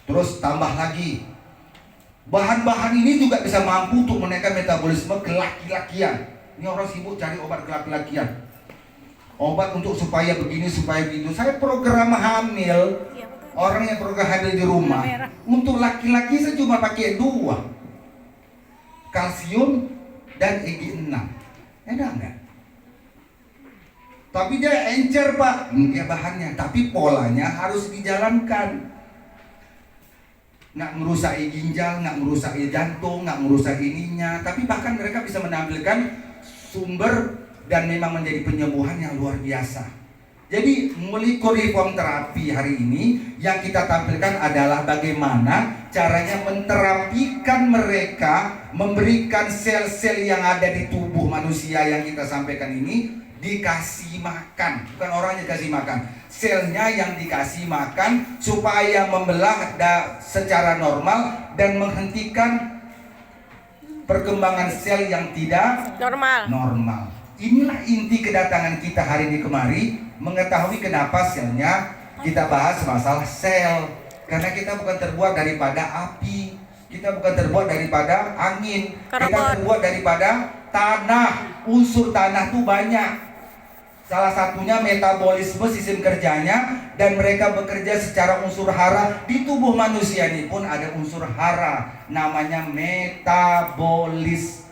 A: Terus tambah lagi, bahan-bahan ini juga bisa mampu untuk menaikkan metabolisme kelaki-lakian. Ini orang sibuk cari obat kelaki-lakian, obat untuk supaya begini, supaya begitu. Saya program hamil, orang yang program hamil di rumah, untuk laki-laki saya cuma pakai 2, kalsium dan EG6. Enak nggak? Tapi dia encer pak, dia bahannya, tapi polanya harus dijalankan. Nggak merusak ginjal, nggak merusak jantung, nggak merusak ininya, tapi bahkan mereka bisa menampilkan sumber dan memang menjadi penyembuhan yang luar biasa. Jadi molecular terapi hari ini yang kita tampilkan adalah bagaimana caranya menterapikan mereka, memberikan sel-sel yang ada di tubuh manusia yang kita sampaikan ini dikasih makan, bukan orangnya dikasih makan, selnya yang dikasih makan supaya membelah secara normal dan menghentikan perkembangan sel yang tidak normal. Inilah inti kedatangan kita hari ini kemari, mengetahui kenapa selnya kita bahas masalah sel. Karena kita bukan terbuat daripada api, kita bukan terbuat daripada angin, kita terbuat daripada tanah. Unsur tanah itu banyak. Salah satunya metabolisme, sistem kerjanya, dan mereka bekerja secara unsur hara. Di tubuh manusia ini pun ada unsur hara, namanya metabolisme.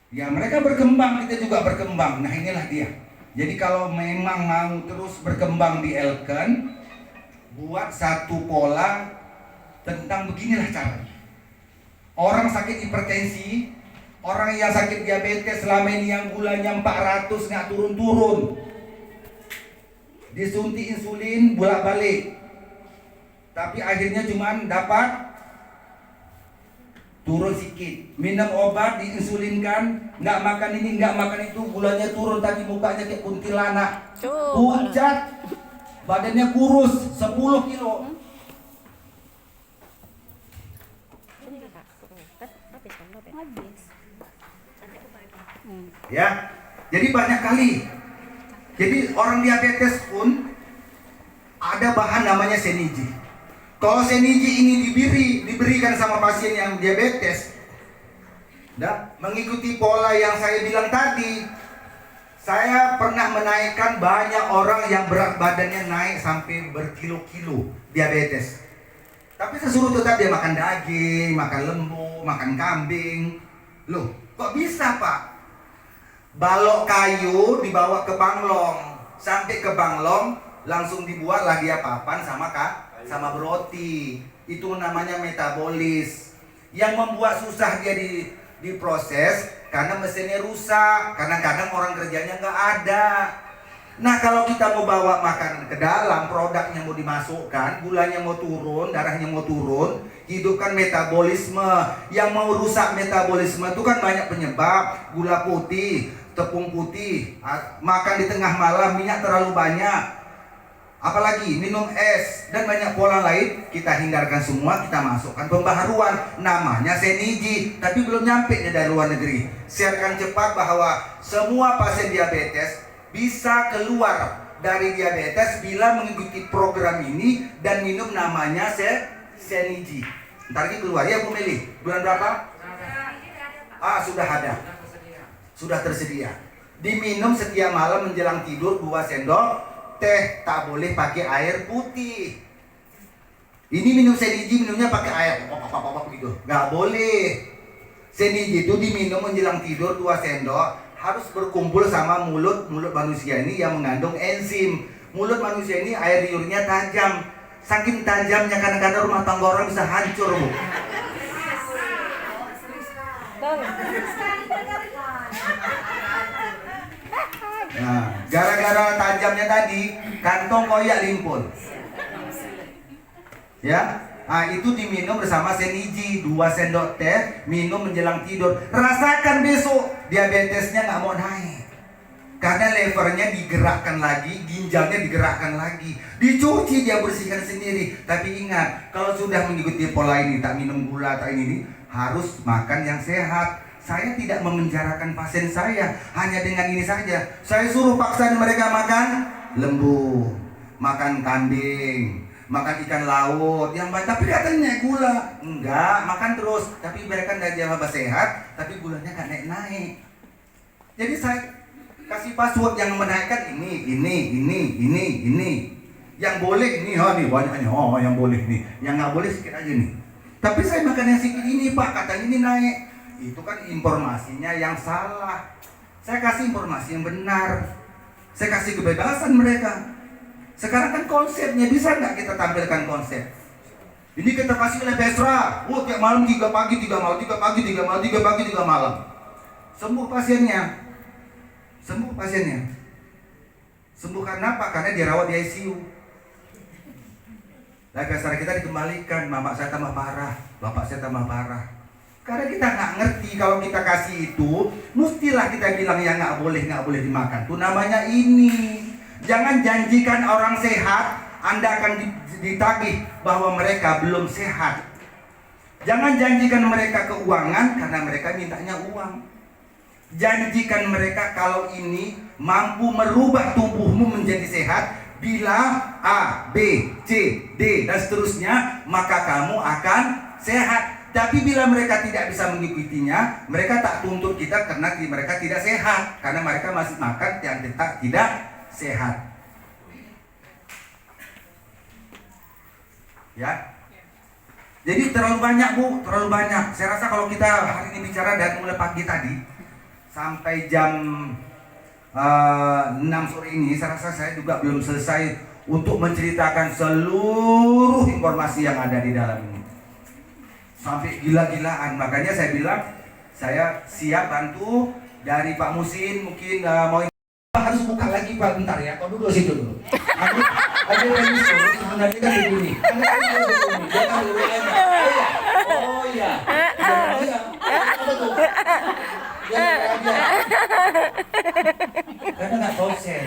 A: Ya mereka berkembang, kita juga berkembang. Nah inilah dia. Jadi kalau memang mau terus berkembang di Elken, buat satu pola tentang beginilah caranya. Orang sakit hipertensi, orang yang sakit diabetes selama ini yang gulanya 400 nggak turun-turun, disuntik insulin bolak-balik, tapi akhirnya cuman dapat turun sedikit. Minum obat diinsulinkan, nggak makan ini, nggak makan itu, gulanya turun tapi mukanya kayak kuntilanak, pucat, badannya kurus 10 kilo. Ya, jadi banyak kali. Jadi orang diabetes pun ada bahan namanya Seniji. Kalau Seniji ini diberikan sama pasien yang diabetes, mengikuti pola yang saya bilang tadi, saya pernah menaikkan banyak orang yang berat badannya naik sampai berkilo-kilo diabetes. Tapi saya suruh tetap dia makan daging, makan lembu, makan kambing. Loh, kok bisa pak? Balok kayu dibawa ke Banglong, sampai ke Banglong langsung dibuatlah dia papan sama beroti. Itu namanya metabolis. Yang membuat susah dia diproses karena mesinnya rusak, kadang-kadang orang kerjanya nggak ada. Nah kalau kita mau bawa makanan ke dalam, produknya mau dimasukkan, gulanya mau turun, darahnya mau turun, hidupkan metabolisme. Yang mau rusak metabolisme itu kan banyak penyebab. Gula putih, tepung putih, makan di tengah malam, minyak terlalu banyak, apalagi minum es, dan banyak pola lain. Kita hindarkan semua, kita masukkan pembaharuan namanya Seniji, tapi belum nyampe dari luar negeri. Sharekan cepat bahwa semua pasien diabetes bisa keluar dari diabetes bila mengikuti program ini dan minum namanya Seniji. Ntar lagi keluar ya Bu Meli. Bulan berapa? Sudah ada. Sudah tersedia. Diminum setiap malam menjelang tidur 2 sendok teh, tak boleh pakai air putih. Ini minum Seniji minumnya pakai air gitu. Nggak boleh. Seniji itu diminum menjelang tidur 2 sendok, harus berkumpul sama mulut manusia ini yang mengandung enzim. Mulut manusia ini air liurnya tajam. Saking tajamnya kadang-kadang rumah tangga orang bisa hancur, Bu. Nah, gara-gara tajamnya tadi, kantong koyak limpul. Ya, itu diminum bersama Seniji 2 sendok teh, minum menjelang tidur. Rasakan besok diabetesnya nggak mau naik, karena levernya digerakkan lagi, ginjalnya digerakkan lagi, dicuci dia bersihkan sendiri. Tapi ingat, kalau sudah mengikuti pola ini, tak minum gula, tak ini harus makan yang sehat. Saya tidak memenjarakan pasien saya hanya dengan ini saja. Saya suruh paksa mereka makan lembu, makan kambing, makan ikan laut yang banyak, tapi katanya gula. Enggak, makan terus. Tapi mereka dari apa sehat, tapi gulanya kan naik-naik. Jadi saya kasih password yang menaikkan ini. Yang boleh ini, nih banyaknya. Yang boleh nih. Yang nggak boleh sedikit aja nih. Tapi saya makan yang sedikit ini, Pak, katanya ini naik. Itu kan informasinya yang salah. Saya kasih informasi yang benar. Saya kasih kebebasan mereka. Sekarang kan konsepnya, bisa nggak kita tampilkan konsep? Ini kita kasih oleh Besra. Tiap malam 3 pagi, 3 malam, 3 pagi, 3 malam, 3 pagi, 3 malam. Sembuh pasiennya. Sembuh karena apa? Karena dirawat di ICU. Lah Besra kita dikembalikan, mama saya tambah parah, bapak saya tambah parah. Karena kita nggak ngerti, kalau kita kasih itu, mestilah kita bilang ya nggak boleh dimakan. Itu namanya ini. Jangan janjikan orang sehat, Anda akan ditagih bahwa mereka belum sehat. Jangan janjikan mereka keuangan karena mereka mintanya uang. Janjikan mereka kalau ini mampu merubah tubuhmu menjadi sehat bila A, B, C, D dan seterusnya, maka kamu akan sehat. Tapi bila mereka tidak bisa mengikutinya, mereka tak tuntut kita karena mereka tidak sehat, karena mereka masih makan yang tidak sehat. Ya. Jadi terlalu banyak, Bu, terlalu banyak. Saya rasa kalau kita hari ini bicara dari mulai pagi tadi sampai jam 6 sore ini, saya rasa saya juga belum selesai untuk menceritakan seluruh informasi yang ada di dalam ini. Sampai gila-gilaan. Makanya saya bilang saya siap bantu. Dari Pak Musin mungkin mau harus buka lagi Pak, bentar ya. Kau duduk situ dulu. Ada tenis sebenarnya kan begini. Oh iya. Karena nggak konsen.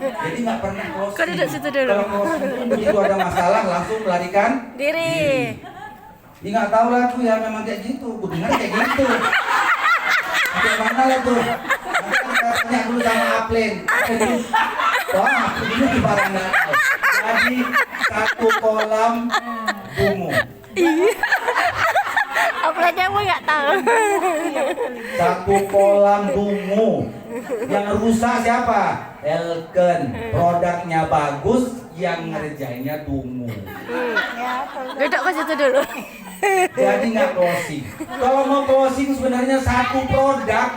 A: Jadi nggak pernah closing.
B: Kau duduk situ dulu.
A: Kalau closing itu begitu ada masalah langsung melarikan
B: Diri.
A: Dia nggak tahu lah tuh ya, memang kayak gitu. Gue dengar kayak gitu. Kayak mana lah tuh? Nanti kita tanya dulu sama Aplen. Wah, ini di barangnya. Jadi 1 kolam bungu.
B: Apalagi aku nggak tahu.
A: 1 kolam bungu. Yang rusak siapa? Elken. Produknya bagus, yang ngerjainnya dungu.
B: Duduk ke situ dulu.
A: Jadi nggak closing. Kalau mau closing sebenarnya 1 produk.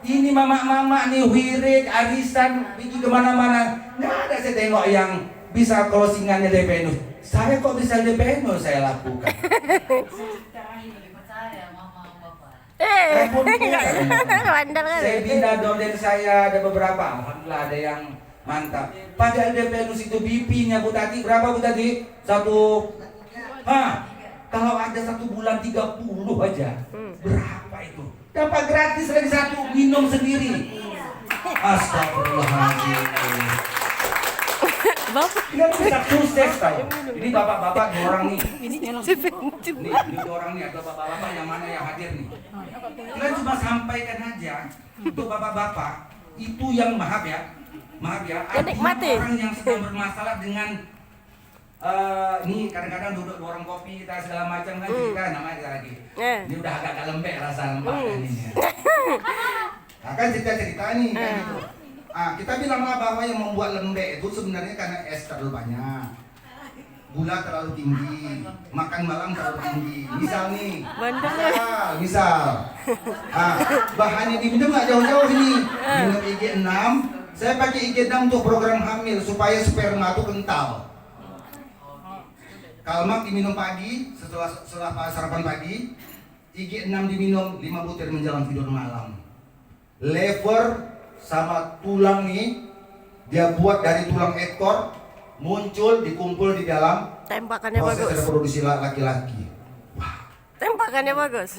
A: Ini mama-mama nih, wirid, arisan, pergi kemana-mana. Nggak ada saya tengok yang bisa closingannya DPNUS. Saya kok bisa DPNUS saya lakukan. Saya pindah dosen saya ada beberapa. Alhamdulillah ada yang mantap. Padahal DPNUS itu BP-nya Bu Tati berapa Bu Tati? 1. Kalau ada 1 bulan 30 aja, berapa itu? Dapat gratis lagi 1, minum sendiri. Astagfirullahaladzim. Dia bisa sukses tahu. Ini bapak-bapak 2 orang nih. Ini 2 orang nih, atau bapak-bapak yang mana yang hadir nih. Kita cuma sampaikan aja untuk bapak-bapak itu yang maaf ya, maaf ya,
B: Ya, nikmati.
A: orang yang sedang bermasalah dengan ini kadang-kadang duduk di warung kopi kita segala macam kan cerita namanya kita lagi. Ini udah agak lembek rasa lembek ini. Nah kan cerita-cerita nih kan gitu. Kita bilanglah bahwa yang membuat lembek itu sebenarnya karena es terlalu banyak, gula terlalu tinggi, makan malam terlalu tinggi. Misal nih, misal, bahannya diminum nggak jauh-jauh ini, minum IG6. Saya pakai IG6 untuk program hamil supaya sperma itu kental. Kalmak diminum pagi setelah sarapan pagi, IG6 diminum 5 butir menjelang tidur malam. Lever sama tulang nih dia buat dari tulang ekor muncul dikumpul di dalam
B: Tembakannya
A: proses
B: bagus.
A: reproduksi laki-laki. Wah,
B: Tembakannya bagus.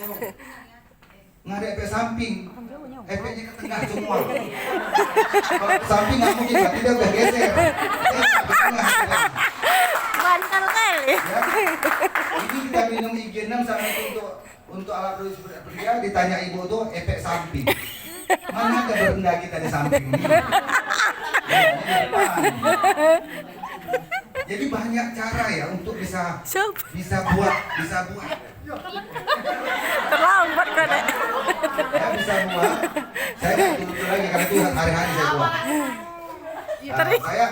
A: nggak ada efek samping, efeknya ke tengah semua. Kalau ke samping nggak mungkin, berarti dia udah geser. Ke tengah.
B: Bantal kali.
A: Ya. Ini kita minum IG6 sama itu untuk alat reproduksi pria, ditanya ibu tuh efek samping. Mana ada benda kita di samping ini? Jadi banyak cara ya untuk bisa buat.
B: Terlambat kan dek.
A: Ya bisa buat. Saya nggak dulu lagi karena itu hari-hari saya buat. Saya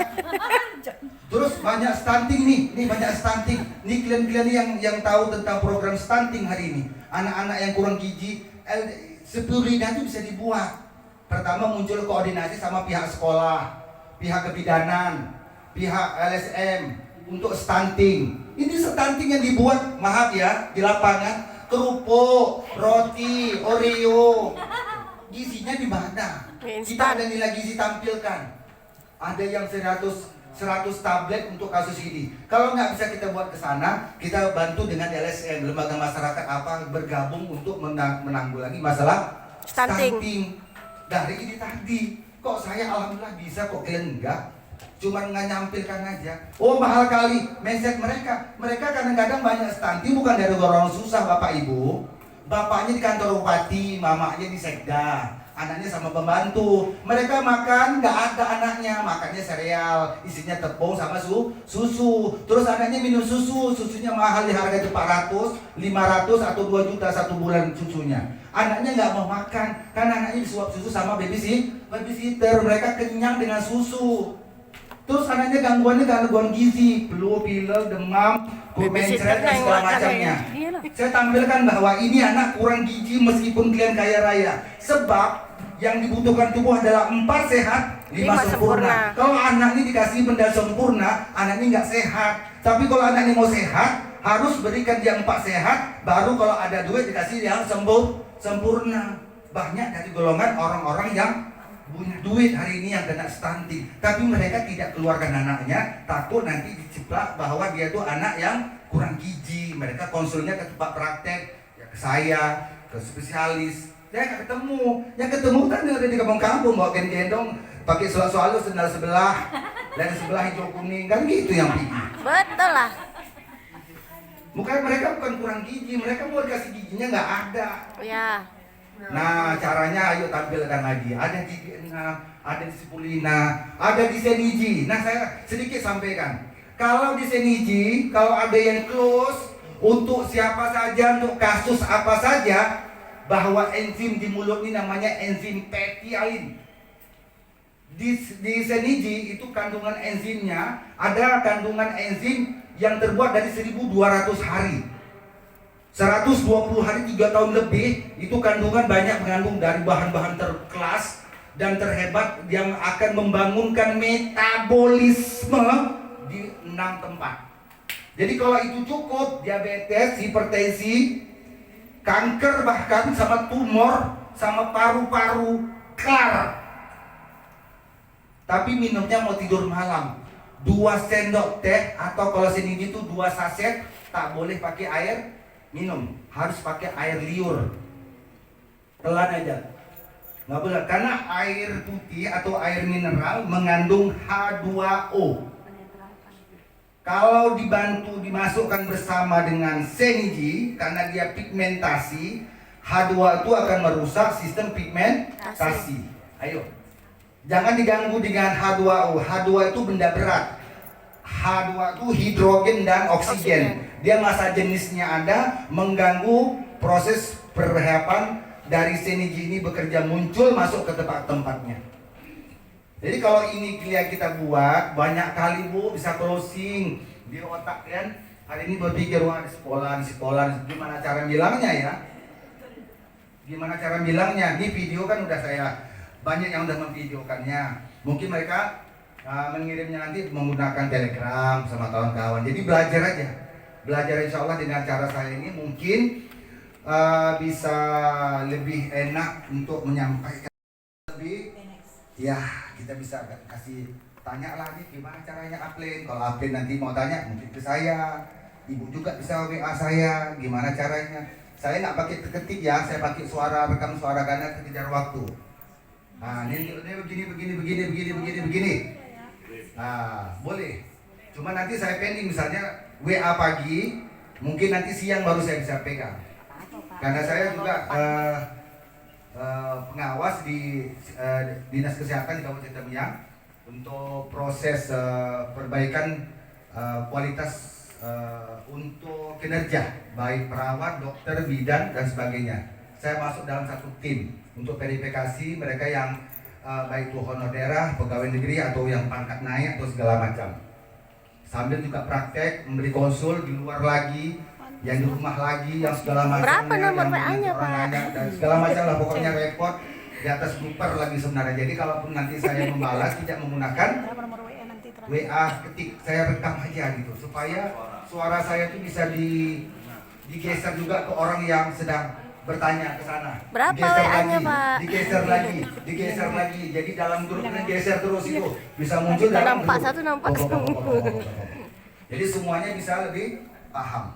A: terus banyak stunting nih banyak stunting. Nih klien-klien yang tahu tentang program stunting hari ini. Anak-anak yang kurang gizi, spirulina itu bisa dibuat. Pertama muncul koordinasi sama pihak sekolah, pihak kebidanan, pihak LSM untuk stunting. Ini stunting yang dibuat, maaf ya, di lapangan kerupuk, roti, Oreo. Gizinya di mana? Kita ada nilai gizi tampilkan. Ada yang 100 tablet untuk kasus ini. Kalau nggak bisa kita buat ke sana, kita bantu dengan LSM, lembaga masyarakat apa bergabung untuk menanggulangi masalah stunting. Dari ini tadi, kok saya alhamdulillah bisa, kok kalian enggak? Cuma nggak nyampilkan aja. Oh mahal kali mindset mereka. Mereka kadang-kadang banyak stunting bukan dari orang susah bapak ibu. Bapaknya di kantor bupati, mamanya di sekda, anaknya sama pembantu. Mereka makan nggak ada anaknya, makannya sereal, isinya tepung sama susu. Terus anaknya minum susunya mahal di harga 400, 500 atau 2 juta satu bulan susunya. Anaknya nggak mau makan karena anaknya disuap susu sama babysitter. Mereka kenyang dengan susu. Terus anaknya gangguan gizi, flu, pilek, demam, mencret dan segala macamnya. Saya tampilkan bahwa ini anak kurang gizi meskipun kalian kaya raya. Sebab yang dibutuhkan tubuh adalah 4 sehat, 5 sempurna. Kalau anak ini dikasih benda sempurna, anak ini nggak sehat. Tapi kalau anak ini mau sehat, harus berikan dia 4 sehat, baru kalau ada duit dikasih yang sempurna. Banyak dari golongan orang-orang yang punya duit hari ini yang kena stunting, tapi mereka tidak keluarkan anaknya, takut nanti diciplak bahwa dia tuh anak yang kurang gizi. Mereka konsulnya ke tempat praktek, ya ke saya, ke spesialis. Saya nggak ketemu, yang ketemu kan ada di kampung-kampung bawa gendong, pakai soal-soal sendal sebelah, dan sebelah hijau kuning, kan gitu yang pergi.
B: Betul lah.
A: Bukan mereka bukan kurang gizi, mereka mau dikasih gizinya nggak ada.
B: Ya.
A: Nah caranya ayo tampilkan lagi. Ada di IG6, ada di Spirulina, ada di Seniji. Nah saya sedikit sampaikan. Kalau di Seniji, kalau ada yang close untuk siapa saja, untuk kasus apa saja, bahwa enzim di mulut ini namanya enzim petialin. Di Seniji itu kandungan enzimnya ada kandungan enzim yang terbuat dari 1200 hari. 120 hari 3 tahun lebih itu kandungan banyak mengandung dari bahan-bahan terkelas dan terhebat yang akan membangunkan metabolisme di 6 tempat. Jadi kalau itu cukup, diabetes, hipertensi, kanker bahkan sama tumor sama paru-paru kelar. Tapi minumnya mau tidur malam 2 sendok teh atau kalau Seniji itu 2 saset, tak boleh pakai air minum, harus pakai air liur, telan aja, nggak boleh karena air putih atau air mineral mengandung H2O. Kalau dibantu dimasukkan bersama dengan Seniji karena dia pigmentasi, H2O itu akan merusak sistem pigmentasi. Ayo, Jangan diganggu dengan H2O. H2 itu benda berat. H2 itu hidrogen dan oksigen. Dia massa jenisnya ada, mengganggu proses perheapan dari seniji ini bekerja, muncul masuk ke tempat-tempatnya. Jadi kalau ini kita buat banyak kali Bu, bisa closing di otak kan. Hari ini berpikir wah di sekolah, gimana cara bilangnya ya? Gimana cara bilangnya? Ini video kan udah saya banyak yang udah memvideokannya. Mungkin mereka mengirimnya nanti menggunakan Telegram sama kawan-kawan. Jadi belajar aja. Belajar insya Allah dengan cara saya ini mungkin bisa lebih enak untuk menyampaikan lebih. Ya kita bisa kasih tanya lah nih gimana caranya upload. Kalau upload nanti mau tanya mungkin ke saya. Ibu juga bisa WA saya gimana caranya. Saya nggak pakai ketik ya, saya pakai suara, rekam suara karena kejar waktu. Nah ini begini. Nah boleh. Cuma nanti saya pending misalnya WA pagi, mungkin nanti siang baru saya bisa pegang. Karena saya juga pengawas di Dinas Kesehatan di Kabupaten Tamiang untuk proses perbaikan kualitas untuk kinerja baik perawat, dokter, bidan dan sebagainya. Saya masuk dalam satu tim untuk verifikasi mereka yang baik itu honor daerah, pegawai negeri atau yang pangkat naik atau segala macam. Sambil juga praktek memberi konsul di luar lagi, yang di rumah lagi, yang segala macam.
B: Berapa nomor WA-nya Pak?
A: Dan segala macam lah pokoknya repot di atas blooper lagi sebenarnya. Jadi kalaupun nanti saya membalas tidak menggunakan WA ketik, saya rekam aja gitu supaya suara saya itu bisa digeser juga ke orang yang sedang bertanya ke sana.
B: Berapa
A: Digeser
B: WA-nya,
A: lagi,
B: Pak?
A: digeser lagi. Jadi dalam grupnya geser terus itu bisa muncul dalam
B: nampak
A: grup.
B: satu, nampak
A: Pokok. Jadi semuanya bisa lebih paham.